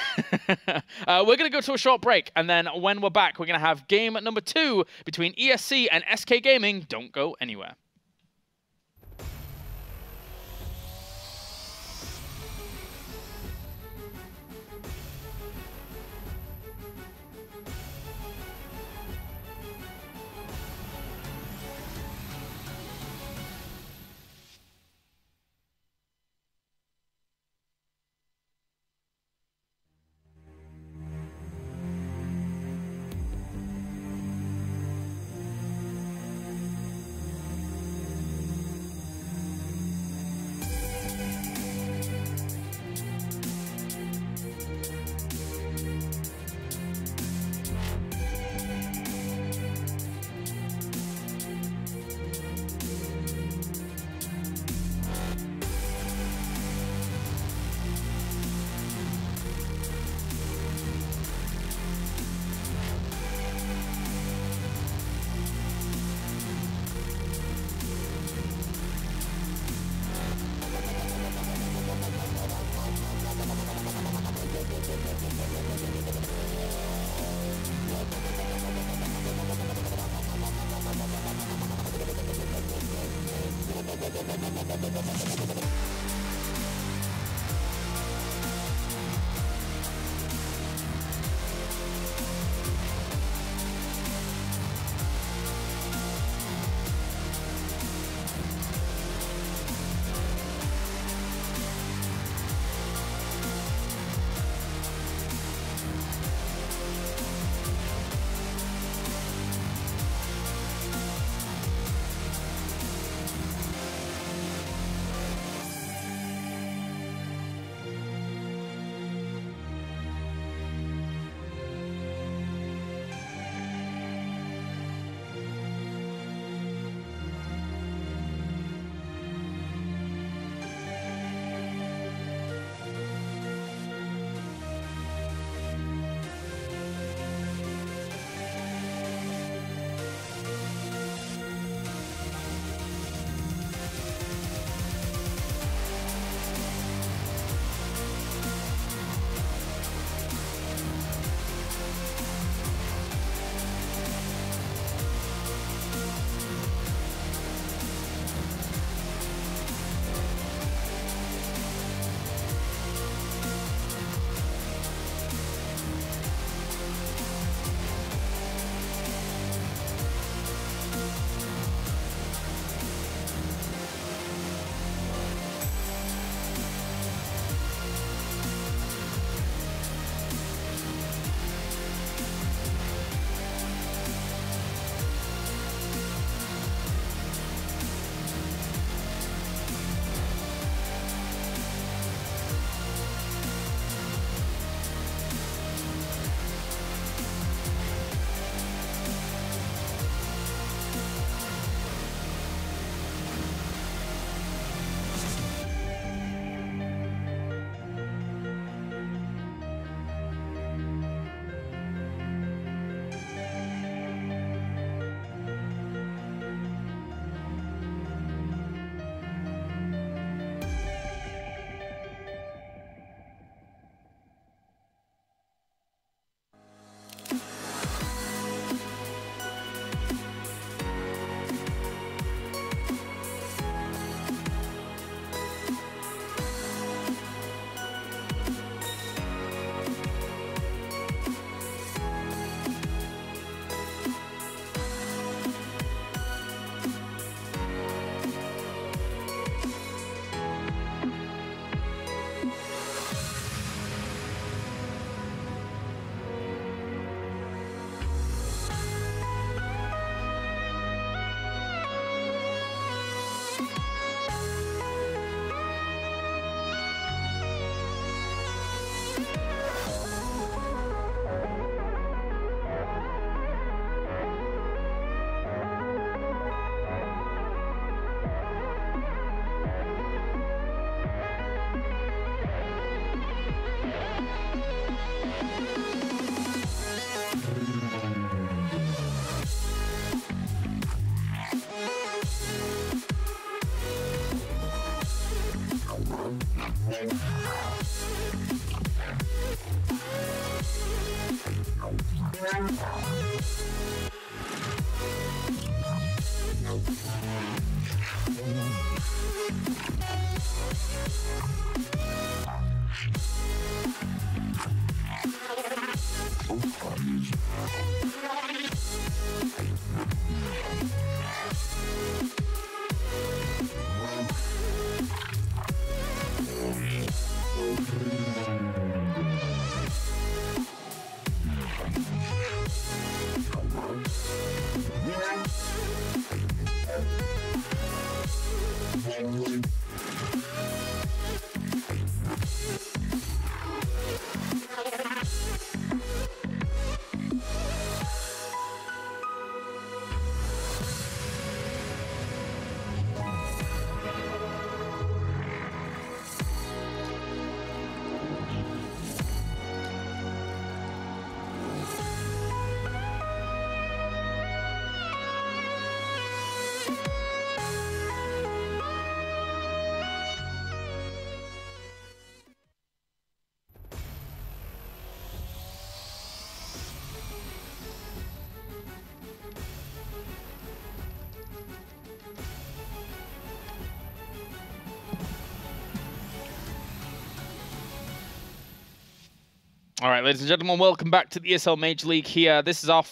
Speaker 1: We're going to go to a short break, and then when we're back, we're going to have game number 2 between ESC and SK Gaming. Don't go anywhere. All right, ladies and gentlemen, welcome back to the ESL Major League here. This is our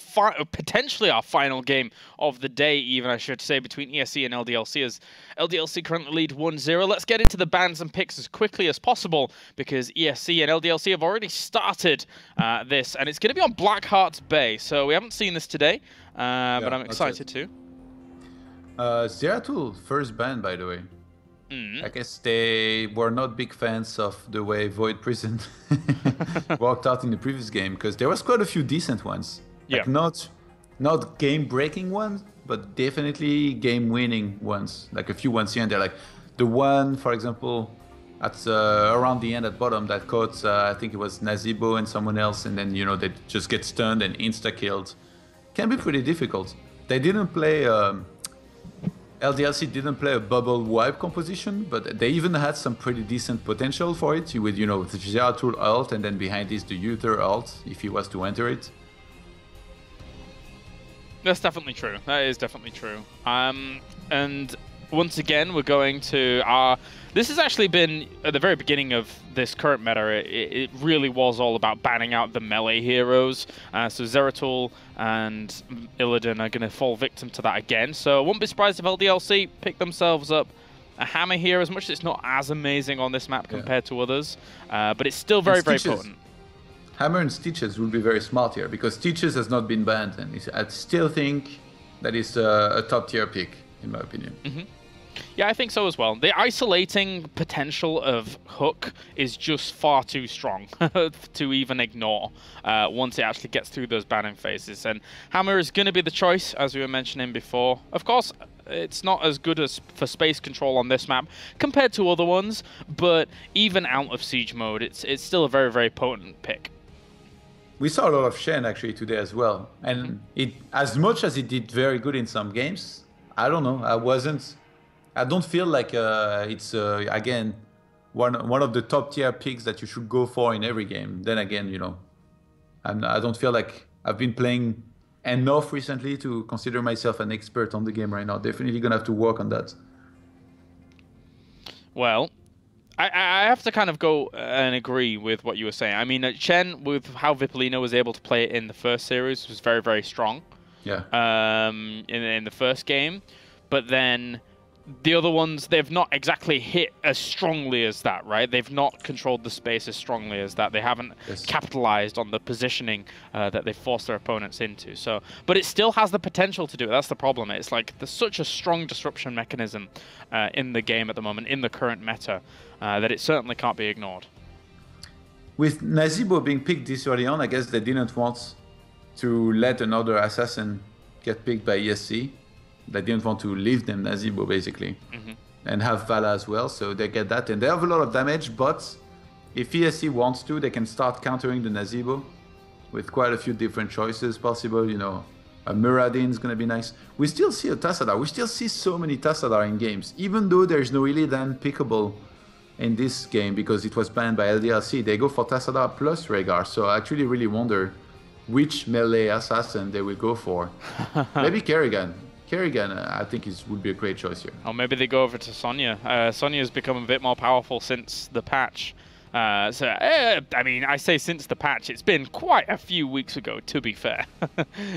Speaker 1: potentially our final game of the day, even I should say, between ESC and LDLC, as LDLC currently lead 1-0. Let's get into the bans and picks as quickly as possible, because ESC and LDLC have already started this, and it's going to be on Blackheart's Bay. So we haven't seen this today, but I'm excited to.
Speaker 2: Zeratul, first ban, by the way. I guess they were not big fans of the way Void Prison walked out in the previous game, because there was quite a few decent ones.
Speaker 1: Yeah.
Speaker 2: Like not game-breaking ones, but definitely game-winning ones. Like a few ones here and there. Like the one, for example, at around the end at bottom that caught, I think it was Nazibo and someone else, and then, you know, they just get stunned and insta-killed. Can be pretty difficult. They didn't play... LDLC didn't play a bubble wipe composition, but they even had some pretty decent potential for it, with, you know, the Zeratul ult, and then behind this the Uther ult, if he was to enter it.
Speaker 1: That's definitely true. That is definitely true. And once again, we're going to our... This has actually been, at the very beginning of this current meta, it really was all about banning out the melee heroes. So Zeratul and Illidan are going to fall victim to that again. So I wouldn't be surprised if LDLC pick themselves up a hammer here, as much as it's not as amazing on this map compared to others. But it's still very, very potent.
Speaker 2: Hammer and Stitches will be very smart here, because Stitches has not been banned, and I still think that is a top tier pick, in my opinion.
Speaker 1: Yeah, I think so as well. The isolating potential of Hook is just far too strong to even ignore once it actually gets through those banning phases. And Hammer is going to be the choice, as we were mentioning before. Of course, it's not as good as for space control on this map compared to other ones, but even out of siege mode, it's still a very, very potent pick.
Speaker 2: We saw a lot of Shen actually today as well. And it, as much as it did very good in some games, I don't know, I don't feel like it's, again, one of the top tier picks that you should go for in every game. Then again, you know, I don't feel like I've been playing enough recently to consider myself an expert on the game right now. Definitely going to have to work on that.
Speaker 1: Well, I have to kind of go and agree with what you were saying. I mean, Chen, with how Vipolino was able to play it in the first series, was very, very strong.
Speaker 2: Yeah.
Speaker 1: In the first game. But then... the other ones, they've not exactly hit as strongly as that, right? They've not controlled the space as strongly as that. They haven't capitalized on the positioning that they forced their opponents into. So, but it still has the potential to do it. That's the problem. It's like there's such a strong disruption mechanism in the game at the moment, in the current meta, that it certainly can't be ignored.
Speaker 2: With Nazibo being picked this early on, I guess they didn't want to let another assassin get picked by ESC. They didn't want to leave them Nazibo, basically, and have Vala as well, so they get that. And they have a lot of damage, but if ESC wants to, they can start countering the Nazibo with quite a few different choices possible. You know, a Muradin is going to be nice. We still see a Tassadar. We still see so many Tassadar in games, even though there's no Illidan pickable in this game because it was banned by LDLC. They go for Tassadar plus Rhaegar. So I actually really wonder which melee assassin they will go for. Maybe Kerrigan. Kerrigan, I think, would be a great choice here.
Speaker 1: Or maybe they go over to Sonya. Sonya's become a bit more powerful since the patch. I mean, I say since the patch, it's been quite a few weeks ago, to be fair.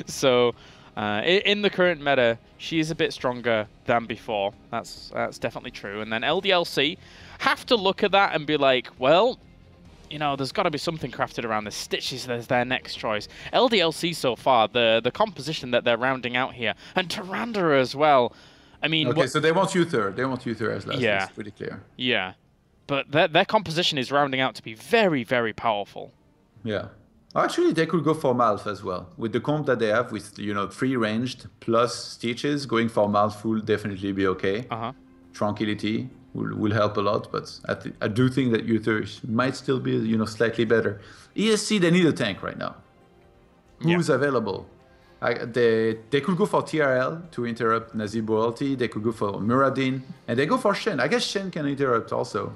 Speaker 1: So, in the current meta, she is a bit stronger than before. That's definitely true. And then LDLC have to look at that and be like, well, you know, there's got to be something crafted around this. Stitches is their next choice. LDLC so far, the composition that they're rounding out here, and Tyrande as well. I mean,
Speaker 2: okay, so they want Uther. They want Uther as last.
Speaker 1: Yeah,
Speaker 2: it's pretty clear.
Speaker 1: Yeah, but their composition is rounding out to be very, very powerful.
Speaker 2: Yeah. Actually, they could go for Malf as well. With the comp that they have, with, you know, 3 ranged plus Stitches, going for Malf will definitely be okay. Tranquility will help a lot, but I do think that Uther might still be, you know, slightly better. ESC, they need a tank right now. Who's available? They could go for TRL to interrupt Nazeebo ulti. They could go for Muradin, and they go for Shen. I guess Shen can interrupt also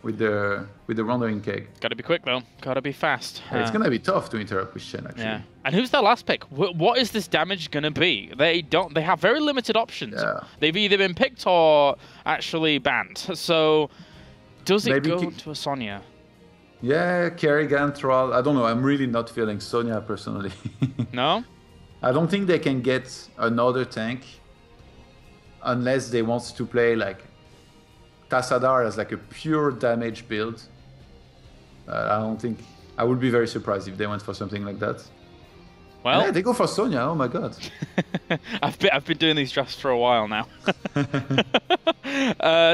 Speaker 2: with the Wandering Keg.
Speaker 1: Gotta be quick though. Gotta be fast.
Speaker 2: Yeah, it's gonna be tough to interrupt with Shen actually.
Speaker 1: Yeah. And who's their last pick? What is this damage gonna be? They have very limited options.
Speaker 2: Yeah.
Speaker 1: They've either been picked or actually banned. So does it go to a Sonya?
Speaker 2: Yeah, Kerrigan, Thrall. I don't know. I'm really not feeling Sonya personally.
Speaker 1: No?
Speaker 2: I don't think they can get another tank unless they want to play like Tassadar as like a pure damage build. I don't think... I would be very surprised if they went for something like that.
Speaker 1: Well,
Speaker 2: yeah, they go for Sonya. Oh my god.
Speaker 1: I've been doing these drafts for a while now.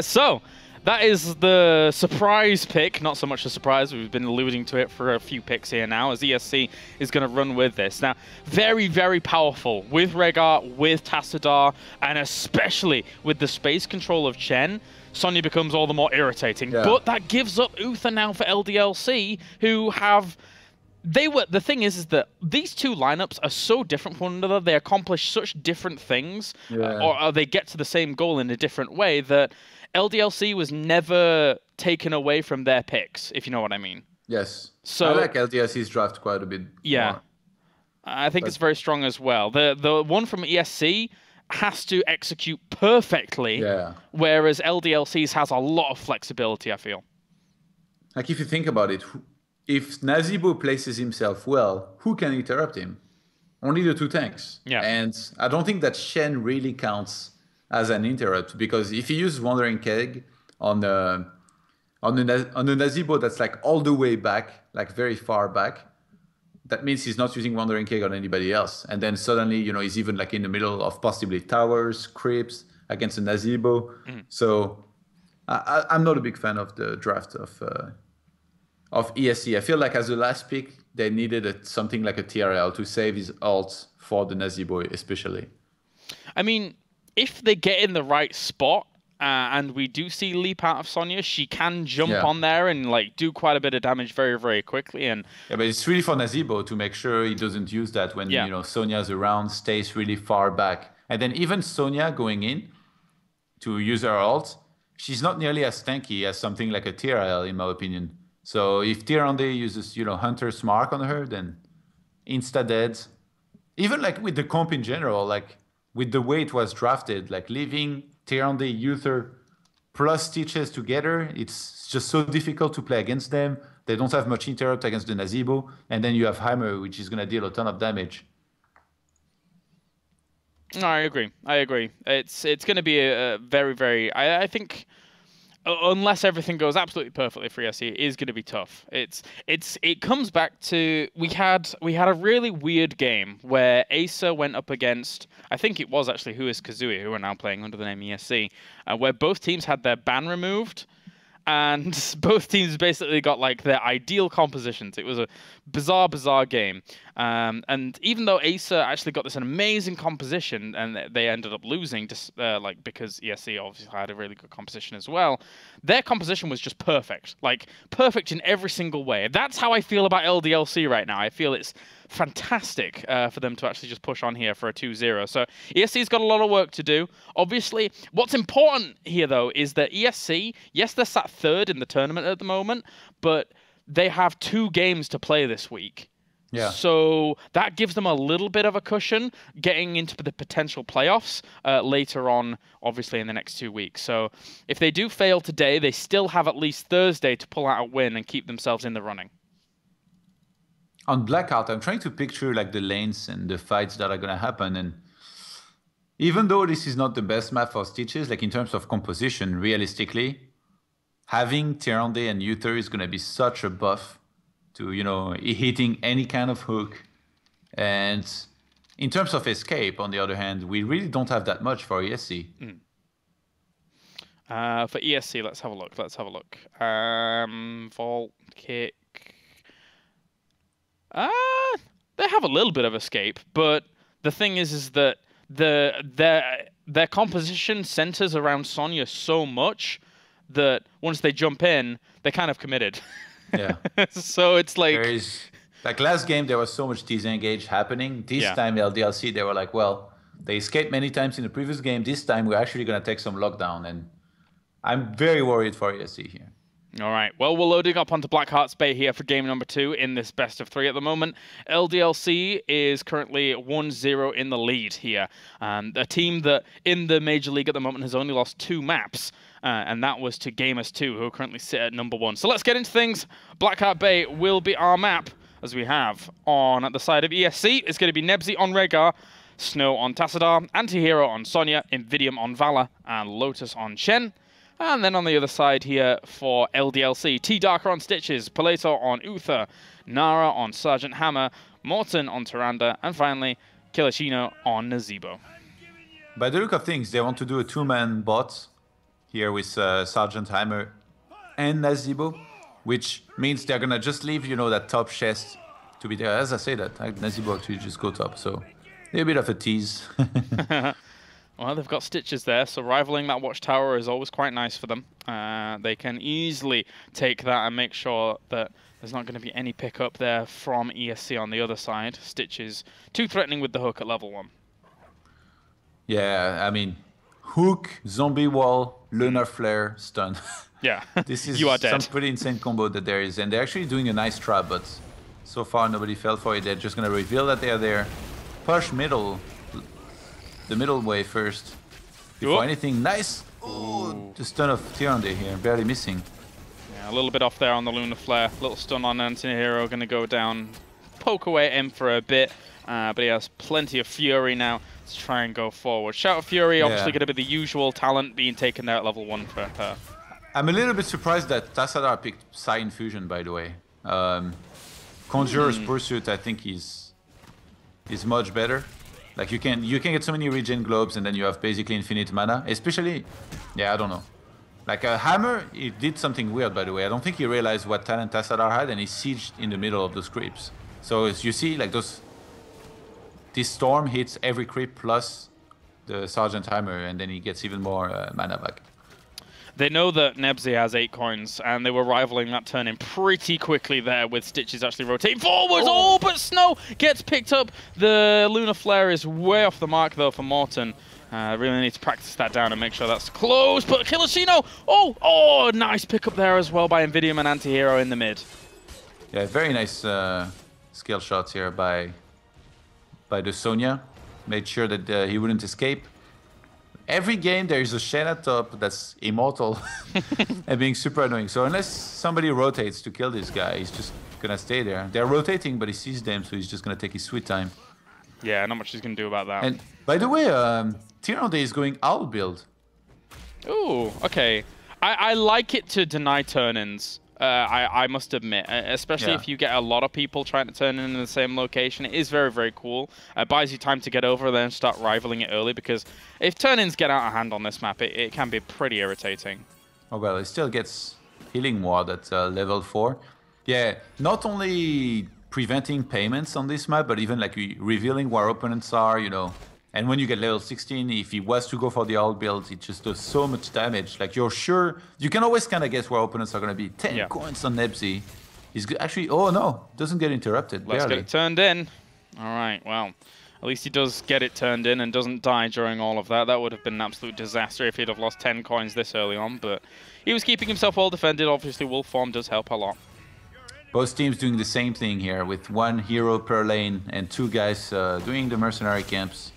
Speaker 1: So that is the surprise pick. Not so much a surprise. We've been alluding to it for a few picks here now, as ESC is going to run with this. Now, very, very powerful with Rhaegar, with Tassadar, and especially with the space control of Chen. Sonya becomes all the more irritating. Yeah. But that gives up Uther now for LDLC, who have... The thing is that these two lineups are so different from one another. They accomplish such different things, or they get to the same goal in a different way, that LDLC was never taken away from their picks, if you know what I mean.
Speaker 2: Yes.
Speaker 1: So
Speaker 2: I like LDLC's draft quite a bit.
Speaker 1: Yeah.
Speaker 2: More.
Speaker 1: I think it's very strong as well. The one from ESC has to execute perfectly, whereas LDLC's has a lot of flexibility, I feel.
Speaker 2: Like, if you think about it, if Nazeebo places himself well, who can interrupt him? Only the 2 tanks. Yeah. And I don't think that Shen really counts as an interrupt, because if he uses Wandering Keg on the Nazeebo that's like all the way back, like very far back, that means he's not using Wandering Keg on anybody else. And then suddenly, you know, he's even like in the middle of possibly towers, crypts against a Nazeebo. So I'm not a big fan of the draft of ESC. I feel like as the last pick, they needed something like a TRL to save his ult for the Nazeebo especially. I
Speaker 1: mean, if they get in the right spot, and we do see leap out of Sonya, she can jump on there and like do quite a bit of damage very, very quickly. And
Speaker 2: but it's really for Nazeebo to make sure he doesn't use that when you know Sonya's around, stays really far back. And then even Sonya going in to use her ult, she's not nearly as tanky as something like a TRL, in my opinion. So if Tyrande uses, you know, Hunter's Mark on her, then insta-dead. Even like with the comp in general, like with the way it was drafted, like leaving Tyrande, Uther plus Stitches together, it's just so difficult to play against them. They don't have much interrupt against the Nazeebo. And then you have Hammer, which is going to deal a ton of damage.
Speaker 1: No, I agree. It's going to be a very, very... I think... Unless everything goes absolutely perfectly for ESC, it is going to be tough. It comes back to we had a really weird game where Acer went up against, I think it was actually Who is Kazooie, who are now playing under the name ESC, where both teams had their ban removed, and both teams basically got like their ideal compositions. It was a bizarre game. And even though Acer actually got this amazing composition, and they ended up losing, just like because ESC obviously had a really good composition as well, their composition was just perfect. Like perfect in every single way. That's how I feel about LDLC right now. I feel it's fantastic for them to actually just push on here for a 2-0. So ESC's got a lot of work to do. Obviously, what's important here, though, is that ESC, yes, they're sat third in the tournament at the moment, but they have 2 games to play this week.
Speaker 2: Yeah.
Speaker 1: So that gives them a little bit of a cushion getting into the potential playoffs later on, obviously, in the next 2 weeks. So if they do fail today, they still have at least Thursday to pull out a win and keep themselves in the running.
Speaker 2: On Blackout, I'm trying to picture like the lanes and the fights that are going to happen. And even though this is not the best map for Stitches, like in terms of composition, realistically, having Tyrande and Uther is going to be such a buff to, you know, hitting any kind of hook. And in terms of escape, on the other hand, we really don't have that much for ESC.
Speaker 1: For ESC, let's have a look. Vault kick. They have a little bit of escape, but the thing is that their composition centers around Sonya so much that once they jump in, they're kind of committed.
Speaker 2: Yeah.
Speaker 1: So it's like...
Speaker 2: There is, like last game, there was so much disengage happening. This time, LDLC, they were like, well, they escaped many times in the previous game. This time, we're actually going to take some lockdown. And I'm very worried for ESC here. All
Speaker 1: right. Well, we're loading up onto Blackheart's Bay here for game number 2 in this best of 3 at the moment. LDLC is currently 1-0 in the lead here. A team that in the Major League at the moment has only lost 2 maps. And that was to Gamers 2, who currently sit at number 1. So let's get into things. Blackheart Bay will be our map, as we have on the side of ESC. It's going to be Nebsy on Rhaegar, Snow on Tassadar, Antihero on Sonya, Invidium on Valor, and Lotus on Shen. And then on the other side here for LDLC, T-Darker on Stitches, Paleto on Uther, Nara on Sergeant Hammer, Morton on Tyrande, and finally, Kilashino on Nazeebo.
Speaker 2: By the look of things, they want to do a 2-man bot here with Sergeant Hammer and Nazeebo, which means they're going to just leave, you know, that top chest to be there. As I say that, Nazeebo actually just go top, so a bit of a tease.
Speaker 1: Well, they've got Stitches there, so rivaling that watchtower is always quite nice for them. They can easily take that and make sure that there's not going to be any pickup there from ESC on the other side. Stitches too threatening with the hook at level 1.
Speaker 2: Yeah, I mean, hook, zombie wall, lunar flare, stun.
Speaker 1: Yeah,
Speaker 2: this is
Speaker 1: you are dead.
Speaker 2: Some pretty insane combo that there is, and they're actually doing a nice trap, but so far nobody fell for it. They're just going to reveal that they're there. Push middle. The middle way first. Before anything, nice. Oh, the stun of Tyrande here, barely missing.
Speaker 1: Yeah, a little bit off there on the Lunar Flare. Little stun on Antihero, going to go down, poke away at him for a bit, but he has plenty of Fury now to try and go forward. Shout of Fury, obviously going to be the usual talent being taken there at level 1 for her.
Speaker 2: I'm a little bit surprised that Tassadar picked Psy Infusion, by the way. Conjurer's Pursuit, I think, is much better. Like you can get so many regen globes and then you have basically infinite mana. Especially, yeah, I don't know. Like a Hammer, he did something weird, by the way. I don't think he realized what talent Tassadar had, and he sieged in the middle of those creeps. So as you see, like this storm hits every creep plus the Sergeant Hammer, and then he gets even more mana back.
Speaker 1: They know that Nebsy has 8 coins, and they were rivaling that turn in pretty quickly there with Stitches actually rotating forwards. Oh, but Snow gets picked up. The Lunar Flare is way off the mark, though, for Morton. Really need to practice that down and make sure that's close. But Kilashino, oh, nice pickup there as well by Invidium and Antihero in the mid.
Speaker 2: Yeah, very nice skill shots here by the Sonya. Made sure that he wouldn't escape. Every game there is a Shen at top that's immortal and being super annoying. So unless somebody rotates to kill this guy, he's just gonna stay there. They're rotating, but he sees them, so he's just gonna take his sweet time.
Speaker 1: Yeah, not much he's gonna do about that.
Speaker 2: And by the way, Tyrande is going owl build.
Speaker 1: Ooh, okay. I like it to deny turn-ins. I must admit, especially if you get a lot of people trying to turn in the same location. It is very, very cool. It buys you time to get over and then start rivaling it early, because if turn-ins get out of hand on this map, it can be pretty irritating.
Speaker 2: Oh well, it still gets Healing Ward at level 4. Yeah, not only preventing payments on this map, but even like revealing where opponents are, you know. And when you get level 16, if he was to go for the owl build, it just does so much damage. Like you're sure, you can always kind of guess where opponents are going to be. 10 coins on Nebsy. Actually, oh no, doesn't get interrupted.
Speaker 1: Let's
Speaker 2: barely.
Speaker 1: get it turned in. All right, well, at least he does get it turned in and doesn't die during all of that. That would have been an absolute disaster if he'd have lost 10 coins this early on, but he was keeping himself well defended. Obviously, wolf form does help a lot.
Speaker 2: Both teams doing the same thing here with 1 hero per lane and 2 guys doing the mercenary camps.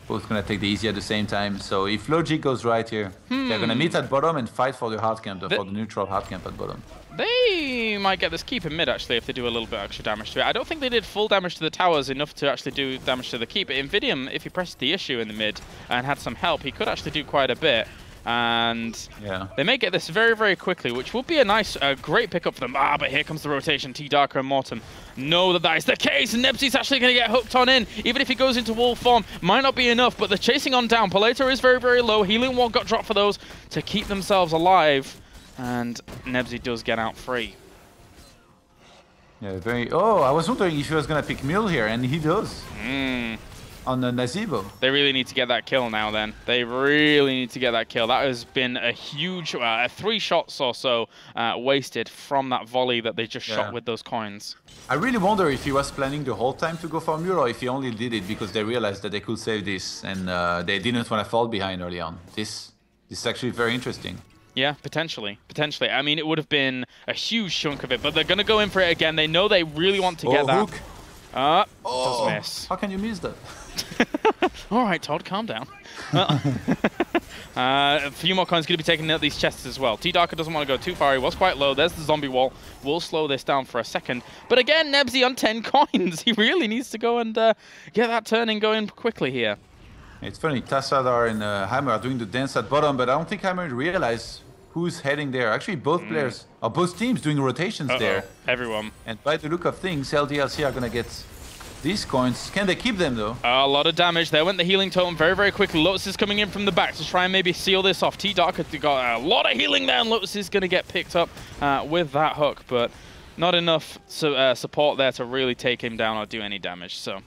Speaker 2: Both gonna take the easy at the same time. So if logic goes right here, they're gonna meet at bottom and fight for the hard camp, for the neutral hard camp at bottom.
Speaker 1: They might get this keep in mid, actually, if they do a little bit extra damage to it. I don't think they did full damage to the towers, enough to actually do damage to the keep. Invidium, if he pressed the issue in the mid and had some help, he could actually do quite a bit. And
Speaker 2: yeah,
Speaker 1: they may get this very, very quickly, which would be a nice, great pickup for them. Ah, but here comes the rotation. T-Darker and Mortem know that that is the case. Nebzy's actually going to get hooked on in. Even if he goes into wolf form, might not be enough, but they're chasing on down. Paleto is very, very low. Healing Wall got dropped for those to keep themselves alive. And Nebzy does get out free.
Speaker 2: Yeah, very... Oh, I was wondering if he was going to pick Mule here, and he does. On the Nazeebo.
Speaker 1: They really need to get that kill now then. They really need to get that kill. That has been a huge... 3 shots or so wasted from that volley that they just shot with those coins.
Speaker 2: I really wonder if he was planning the whole time to go for Mule, or if he only did it because they realized that they could save this, and they didn't want to fall behind early on. This is actually very interesting.
Speaker 1: Yeah, potentially. Potentially. I mean, it would have been a huge chunk of it, but they're going to go in for it again. They know they really want to get that.
Speaker 2: Hook.
Speaker 1: Does miss.
Speaker 2: How can you miss that?
Speaker 1: All right, Todd, calm down. A few more coins going to be taken out these chests as well. T-Darker doesn't want to go too far. He was quite low. There's the zombie wall. We'll slow this down for a second. But again, Nebzy on 10 coins. He really needs to go and get that turning going quickly here.
Speaker 2: It's funny, Tassadar and Hammer are doing the dance at bottom, but I don't think Hammer realized who's heading there. Actually, both players, or both teams doing rotations there.
Speaker 1: Everyone.
Speaker 2: And by the look of things, LDLC are going to get these coins. Can they keep them, though?
Speaker 1: A lot of damage. There went the healing totem very, very quickly. Lotus is coming in from the back to try and maybe seal this off. T-Dark has got a lot of healing there, and Lotus is going to get picked up with that hook, but not enough support there to really take him down or do any damage. So,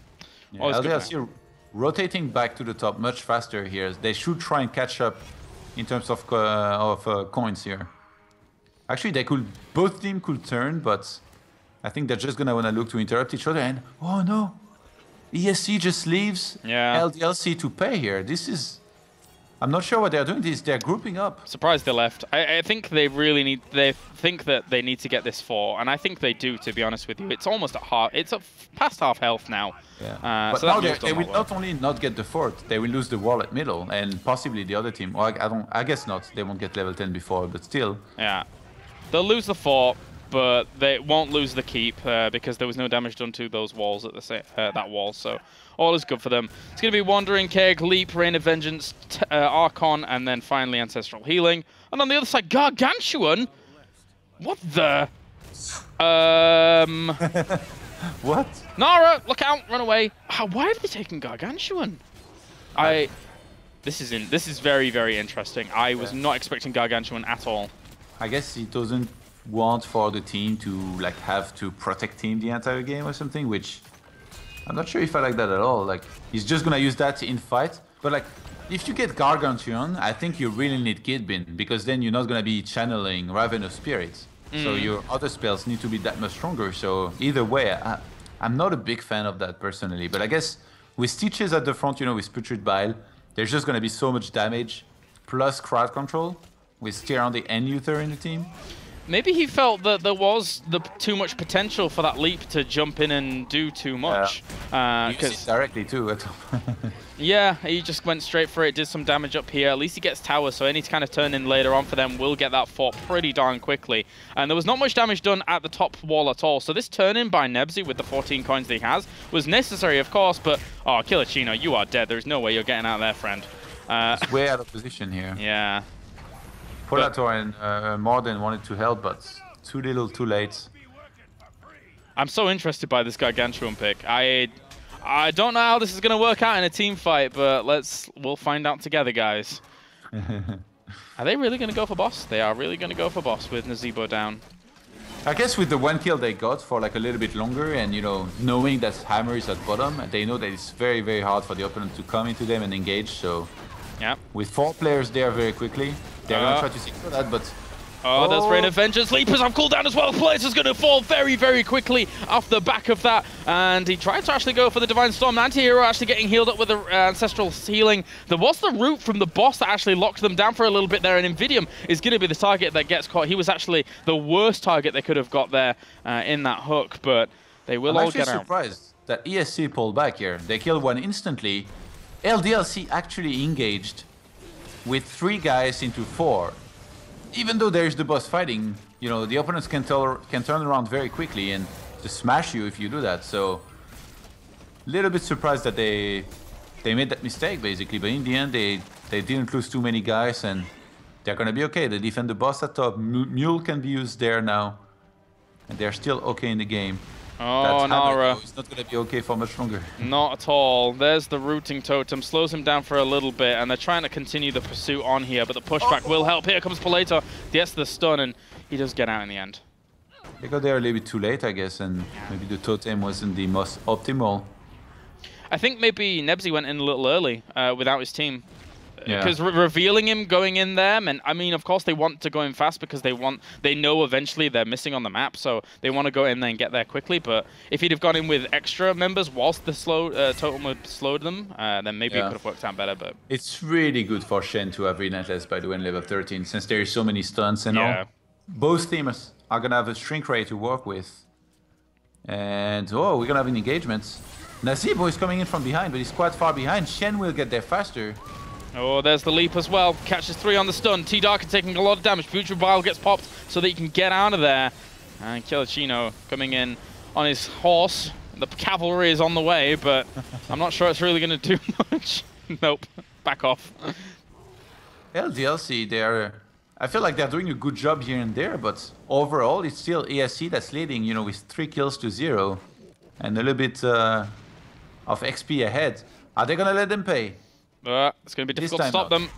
Speaker 2: yeah, LDLC rotating back to the top much faster here. They should try and catch up in terms of coins here. Actually, both teams could turn, but I think they're just gonna wanna look to interrupt each other. And oh no, ESC just leaves LDLC to pay here. This is, I'm not sure what they're doing. They're grouping up.
Speaker 1: Surprised they left. I think they really need. They think that they need to get this 4, and I think they do. To be honest with you, it's almost at half. It's past half health now.
Speaker 2: Yeah. But
Speaker 1: so
Speaker 2: now they will not only not get the 4th, they will lose the wall at middle, and possibly the other team. Or I guess not. They won't get level 10 before, but still.
Speaker 1: Yeah, they'll lose the 4, but they won't lose the keep because there was no damage done to those walls at the that wall. So all is good for them. It's going to be Wandering Keg, Leap, Rain of Vengeance, Archon, and then finally Ancestral Healing. And on the other side, Gargantuan. What the?
Speaker 2: What?
Speaker 1: Nara, look out, run away. Why have they taken Gargantuan? This is very, very interesting. I was not expecting Gargantuan at all.
Speaker 2: I guess he doesn't want for the team to like have to protect him the entire game or something, which I'm not sure if I like that at all. Like, he's just gonna use that in fight. But like, if you get Gargantuan, I think you really need Kidbin, because then you're not gonna be channeling Ravenous Spirits. So your other spells need to be that much stronger. So either way, I'm not a big fan of that personally. But I guess with Stitches at the front, you know, with Putrid Bile, there's just gonna be so much damage, plus crowd control, with Tyranny and Uther in the team.
Speaker 1: Maybe he felt that there was too much potential for that leap to jump in and do too much.
Speaker 2: Because directly too.
Speaker 1: Yeah, he just went straight for it, did some damage up here. At least he gets tower, so any kind of turn in later on for them will get that fort pretty darn quickly. And there was not much damage done at the top wall at all. So this turn in by Nebzy with the 14 coins that he has was necessary, of course, but oh, Killer Chino, you are dead. There's no way you're getting out there, friend.
Speaker 2: It's way out of position here.
Speaker 1: Yeah.
Speaker 2: Polator and Morden wanted to help, but too little, too late.
Speaker 1: I'm so interested by this Gargantuan pick. I don't know how this is going to work out in a team fight, but we'll find out together, guys. Are they really going to go for boss? They are really going to go for boss with Nazeebo down.
Speaker 2: I guess with the 1 kill they got for like a little bit longer, and you know, knowing that Hammer is at bottom, they know that it's very, very hard for the opponent to come into them and engage. So
Speaker 1: yeah,
Speaker 2: with 4 players there very quickly, they're gonna try to secure that, but
Speaker 1: Oh, there's Rain of Vengeance. Leapers have cooldown as well. Players is going to fall very, very quickly off the back of that. And he tried to actually go for the Divine Storm. Anti-Hero actually getting healed up with the Ancestral Healing. There was the root from the boss that actually locked them down for a little bit there. And Invidium is going to be the target that gets caught. He was actually the worst target they could have got there in that hook. But they will all get out.
Speaker 2: I'm actually surprised that ESC pulled back here. They killed one instantly. LDLC actually engaged with 3 guys into 4. Even though there's the boss fighting, you know, the opponents can turn around very quickly and just smash you if you do that. So, a little bit surprised that they made that mistake basically. But in the end, they didn't lose too many guys and they're gonna be okay. They defend the boss at top. Mule can be used there now, and they're still okay in the game.
Speaker 1: Oh, Nara.
Speaker 2: It's not going to be okay for much longer.
Speaker 1: Not at all. There's the rooting totem. Slows him down for a little bit, and they're trying to continue the pursuit on here, but the pushback will help. Here comes Palator. Gets the stun, and he does get out in the end.
Speaker 2: They got there a little bit too late, I guess, and maybe the totem wasn't the most optimal.
Speaker 1: I think maybe Nebsy went in a little early without his team.
Speaker 2: Yeah.
Speaker 1: Because revealing him going in there, and I mean, of course, they want to go in fast because they know eventually they're missing on the map, so they want to go in there and get there quickly. But if he'd have gone in with extra members whilst the totem would slowed them, then maybe it could have worked out better. But
Speaker 2: it's really good for Shen to have Relentless, by the way, in level 13, since there is so many stuns and all. Both teams are gonna have a shrink ray to work with, and we're gonna have an engagement. Nazeebo is coming in from behind, but he's quite far behind. Shen will get there faster.
Speaker 1: Oh, there's the leap as well. Catches 3 on the stun. T-Darker taking a lot of damage. Future Bile gets popped so that he can get out of there. And Killachino coming in on his horse. The cavalry is on the way, but I'm not sure it's really going to do much. Nope. Back off.
Speaker 2: LDLC, I feel like they're doing a good job here and there, but overall it's still ESC that's leading, you know, with 3 kills to 0. And a little bit of XP ahead. Are they going to let them pay?
Speaker 1: It's going to be difficult to stop them.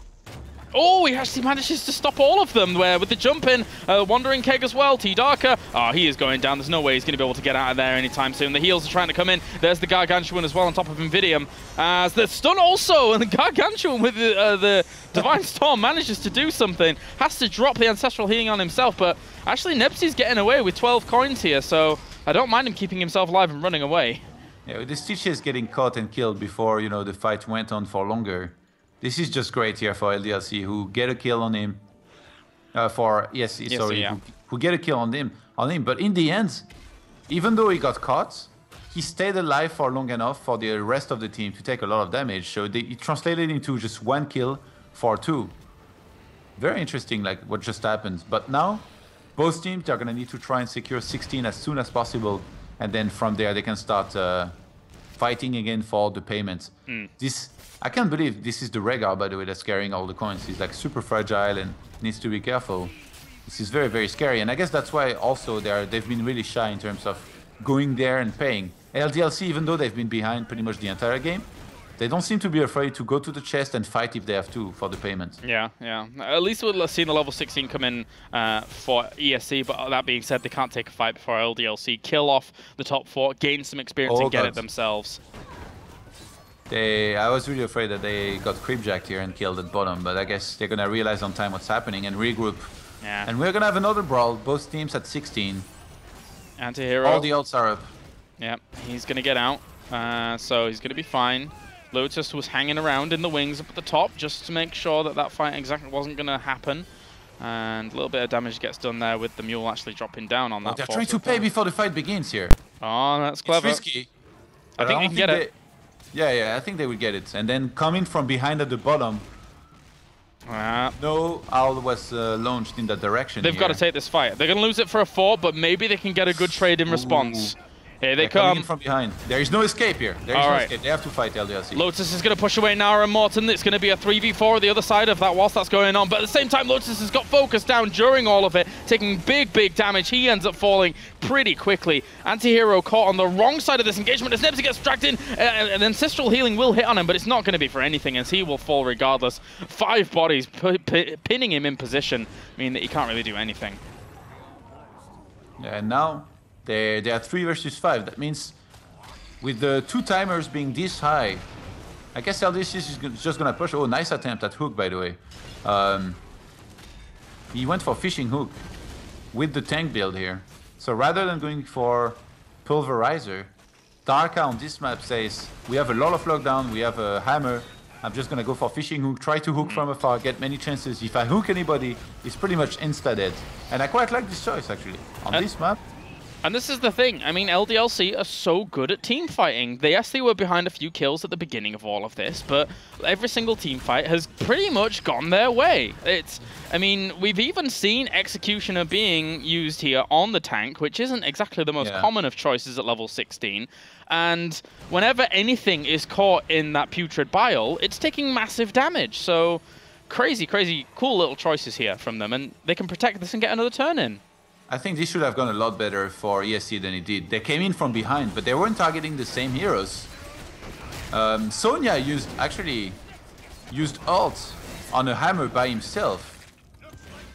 Speaker 1: Oh, he actually manages to stop all of them with the jump in. Wandering Keg as well. T-Darker. Oh, he is going down. There's no way he's going to be able to get out of there anytime soon. The heals are trying to come in. There's the Gargantuan as well on top of Invidium. As the stun also, and the Gargantuan with the Divine Storm manages to do something. Has to drop the Ancestral Healing on himself, but actually Nebsy's getting away with 12 coins here, so I don't mind him keeping himself alive and running away.
Speaker 2: Yeah, with the Stitches getting caught and killed before, you know, the fight went on for longer. This is just great here for LDLC, who get a kill on him. For ESC, sorry,
Speaker 1: yeah.
Speaker 2: who get a kill on him. But in the end, even though he got caught, he stayed alive for long enough for the rest of the team to take a lot of damage. So it translated into just 1 kill for 2. Very interesting, like what just happened. But now, both teams are gonna need to try and secure 16 as soon as possible. And then from there, they can start fighting again for the payments. I can't believe this is the Rhaegar, by the way, that's carrying all the coins. He's like super fragile and needs to be careful. This is very, very scary. And I guess that's why also they've been really shy in terms of going there and paying. LDLC, even though they've been behind pretty much the entire game, they don't seem to be afraid to go to the chest and fight if they have to for the payment.
Speaker 1: Yeah. At least we'll see the level 16 come in for ESC, but that being said, they can't take a fight before LDLC kill off the top 4, gain some experience and get it themselves.
Speaker 2: I was really afraid that they got creepjacked here and killed at bottom, but I guess they're gonna realize on time what's happening and regroup.
Speaker 1: Yeah.
Speaker 2: And we're gonna have another brawl, both teams at 16.
Speaker 1: Anti-hero.
Speaker 2: All the ults are up.
Speaker 1: Yeah, he's gonna get out, so he's gonna be fine. Lotus was hanging around in the wings up at the top just to make sure that that fight exactly wasn't going to happen. And a little bit of damage gets done there with the Mule actually dropping down on that.
Speaker 2: They're trying to pay before the fight begins here.
Speaker 1: Oh, that's clever.
Speaker 2: It's risky.
Speaker 1: I think they can get it.
Speaker 2: Yeah, I think they will get it. And then coming from behind at the bottom. No owl was launched in that direction.
Speaker 1: They've got to take this fight. They're going to lose it for a 4, but maybe they can get a good trade in response. Here they come.
Speaker 2: In from behind. There is no escape here. There is no escape. They have to fight LDLC.
Speaker 1: Lotus is going to push away Nara and Morton. It's going to be a 3v4 on the other side of that whilst that's going on. But at the same time, Lotus has got focus down during all of it, taking big damage. He ends up falling pretty quickly. Anti-hero caught on the wrong side of this engagement as Nebsy gets dragged in. And Ancestral Healing will hit on him, but it's not going to be for anything as he will fall regardless. 5 bodies pinning him in position, meaning that he can't really do anything.
Speaker 2: Yeah, and now they are 3 versus 5. That means with the 2 timers being this high, I guess LDC is just gonna push. Oh, nice attempt at hook, by the way. he went for Fishing Hook with the tank build here. So rather than going for Pulverizer, Tarka on this map says, we have a lot of lockdown, we have a hammer, I'm just gonna go for Fishing Hook, try to hook from afar, get many chances. If I hook anybody, it's pretty much insta-dead. And I quite like this choice actually, on this map.
Speaker 1: And this is the thing, I mean, LDLC are so good at team fighting. Yes, they were behind a few kills at the beginning of all of this, but every single team fight has pretty much gone their way. I mean, we've even seen Executioner being used here on the tank, which isn't exactly the most common of choices at level 16. And whenever anything is caught in that putrid bile, it's taking massive damage. So crazy, crazy, cool little choices here from them, and they can protect this and get another turn in.
Speaker 2: I think this should have gone a lot better for ESC than it did. They came in from behind, but they weren't targeting the same heroes. Sonya actually used ult on a hammer by himself,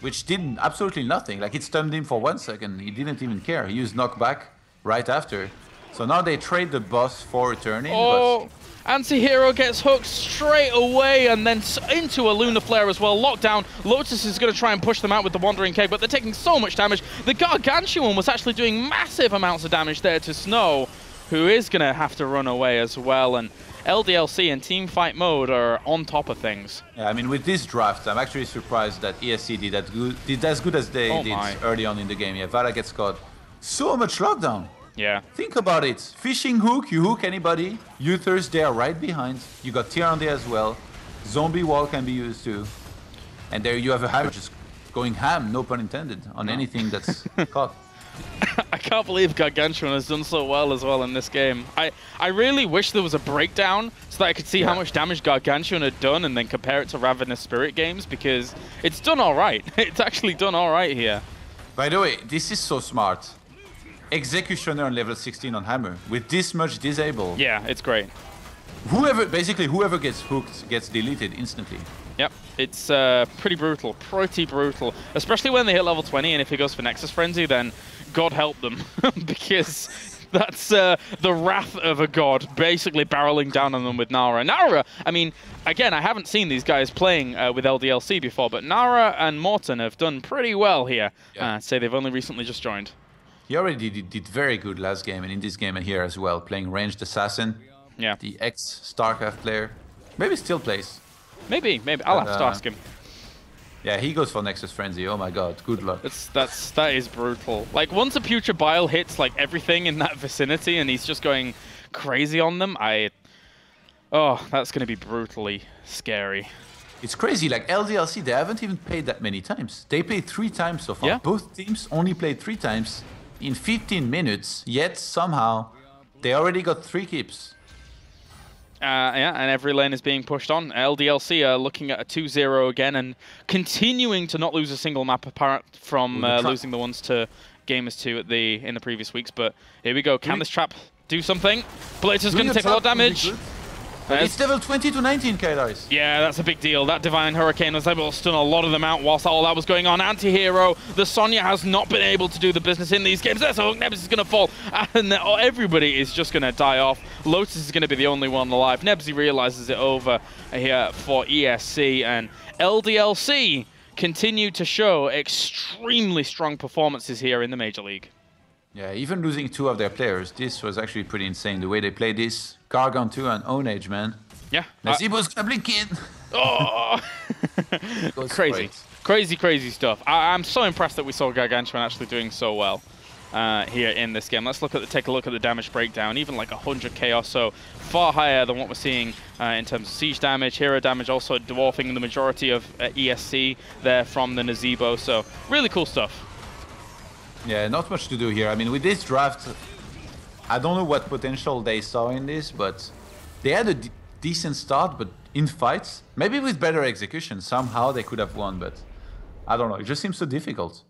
Speaker 2: which did absolutely nothing. Like, it stunned him for 1 second. He didn't even care. He used knockback right after. So now they trade the boss for a turn in.
Speaker 1: Oh, Anti-Hero gets hooked straight away and then into a Lunar Flare as well. Lockdown. Lotus is going to try and push them out with the Wandering Keg, but they're taking so much damage. The Gargantuan was actually doing massive amounts of damage there to Snow, who is going to have to run away as well. And LDLC and Teamfight mode are on top of things.
Speaker 2: Yeah, I mean, with this draft, I'm actually surprised that ESC did as good as they did early on in the game. Yeah, Vala gets caught. So much lockdown.
Speaker 1: Yeah.
Speaker 2: Think about it. Fishing Hook, you hook anybody. Uthers, they are right behind. You got Tyrande as well. Zombie Wall can be used too. And there you have a hammer just going ham, no pun intended, on anything that's caught.
Speaker 1: I can't believe Gargantuan has done so well as well in this game. I really wish there was a breakdown so that I could see how much damage Gargantuan had done and then compare it to Ravenous Spirit games, because it's done all right. It's actually done all right here.
Speaker 2: By the way, this is so smart. Executioner on level 16 on hammer with this much disable.
Speaker 1: Yeah, it's great.
Speaker 2: Whoever gets hooked gets deleted instantly.
Speaker 1: Yep, it's pretty brutal, especially when they hit level 20, and if he goes for Nexus Frenzy, then God help them, because that's the wrath of a god basically barreling down on them with Nara. Nara, I mean, again, I haven't seen these guys playing with LDLC before, but Nara and Morton have done pretty well here. I'd say they've only recently just joined.
Speaker 2: He already did very good last game, and in this game and here as well, playing ranged assassin.
Speaker 1: Yeah. The
Speaker 2: ex-StarCraft player. Maybe still plays.
Speaker 1: Maybe. I'll have to ask him.
Speaker 2: Yeah, he goes for Nexus Frenzy. Oh my god, good luck.
Speaker 1: That is brutal. Like, once a Putrid Bile hits like everything in that vicinity and he's just going crazy on them, oh, that's going to be brutally scary.
Speaker 2: It's crazy, like LDLC, they haven't even played that many times. They played 3 times so far.
Speaker 1: Yeah.
Speaker 2: Both teams only played 3 times in 15 minutes, yet somehow they already got 3 keeps.
Speaker 1: Yeah, and every lane is being pushed on. LDLC are looking at a 2-0 again and continuing to not lose a single map apart from losing the ones to Gamers 2 in the previous weeks. But here we go. Can this trap do something? Blitzer's going to take a lot of damage.
Speaker 2: It's level 20 to 19, Kailaris.
Speaker 1: Yeah, that's a big deal. That Divine Hurricane was able to stun a lot of them out whilst all that was going on. Anti-Hero, the Sonya has not been able to do the business in these games. There's a hook, Nebs is going to fall, and everybody is just going to die off. Lotus is going to be the only one alive. Nebsy realizes it over here for ESC, and LDLC continue to show extremely strong performances here in the Major League.
Speaker 2: Yeah, even losing 2 of their players, this was actually pretty insane, the way they played this. Gargantuan and Onage, man.
Speaker 1: Yeah.
Speaker 2: Nazeebo's gonna blink in.
Speaker 1: Oh! Crazy stuff. I'm so impressed that we saw Gargantuan actually doing so well here in this game. Let's take a look at the damage breakdown. Even like 100k or so, far higher than what we're seeing in terms of siege damage, hero damage, also dwarfing the majority of ESC there from the Nazeebo. So really cool stuff.
Speaker 2: Yeah, not much to do here. I mean, with this draft, I don't know what potential they saw in this, but they had a decent start, but in fights, maybe with better execution, somehow they could have won, but I don't know. It just seems so difficult.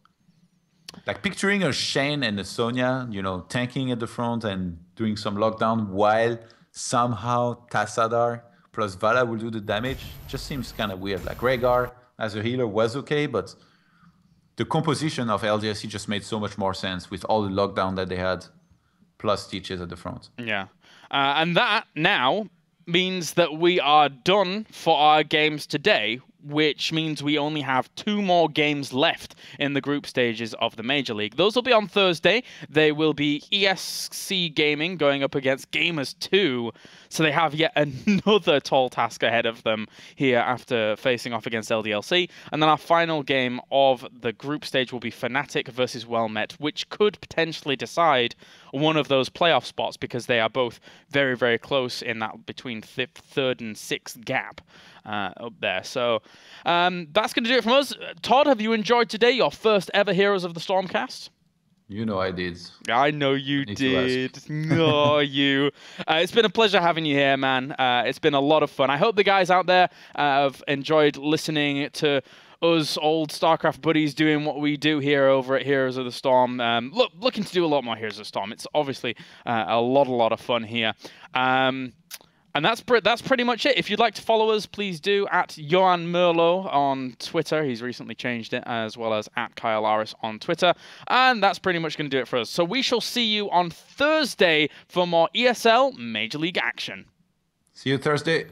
Speaker 2: Like picturing a Shane and a Sonya, you know, tanking at the front and doing some lockdown while somehow Tassadar plus Vala will do the damage, just seems kind of weird. Like Rhaegar as a healer was okay, but the composition of LDLC just made so much more sense with all the lockdown that they had, plus Teaches at the front.
Speaker 1: Yeah. And that now means that we are done for our games today. which means we only have 2 more games left in the group stages of the Major League. Those will be on Thursday. They will be ESC Gaming going up against Gamers 2. So they have yet another tall task ahead of them here after facing off against LDLC. And then our final game of the group stage will be Fnatic versus Wellmet, which could potentially decide one of those playoff spots because they are both very, very close in that between 3rd and 6th gap up there. So that's going to do it from us. Todd, have you enjoyed today, your first ever Heroes of the Stormcast?
Speaker 2: You know I did.
Speaker 1: I know you did. No, you. It's been a pleasure having you here, man. It's been a lot of fun. I hope the guys out there have enjoyed listening to us old StarCraft buddies doing what we do here over at Heroes of the Storm. Looking to do a lot more Heroes of the Storm. It's obviously a lot of fun here. And that's pretty much it. If you'd like to follow us, please do at Johan Merlo on Twitter. He's recently changed it, as well as at Kyle Aris on Twitter. And that's pretty much going to do it for us. So we shall see you on Thursday for more ESL Major League action.
Speaker 2: See you Thursday.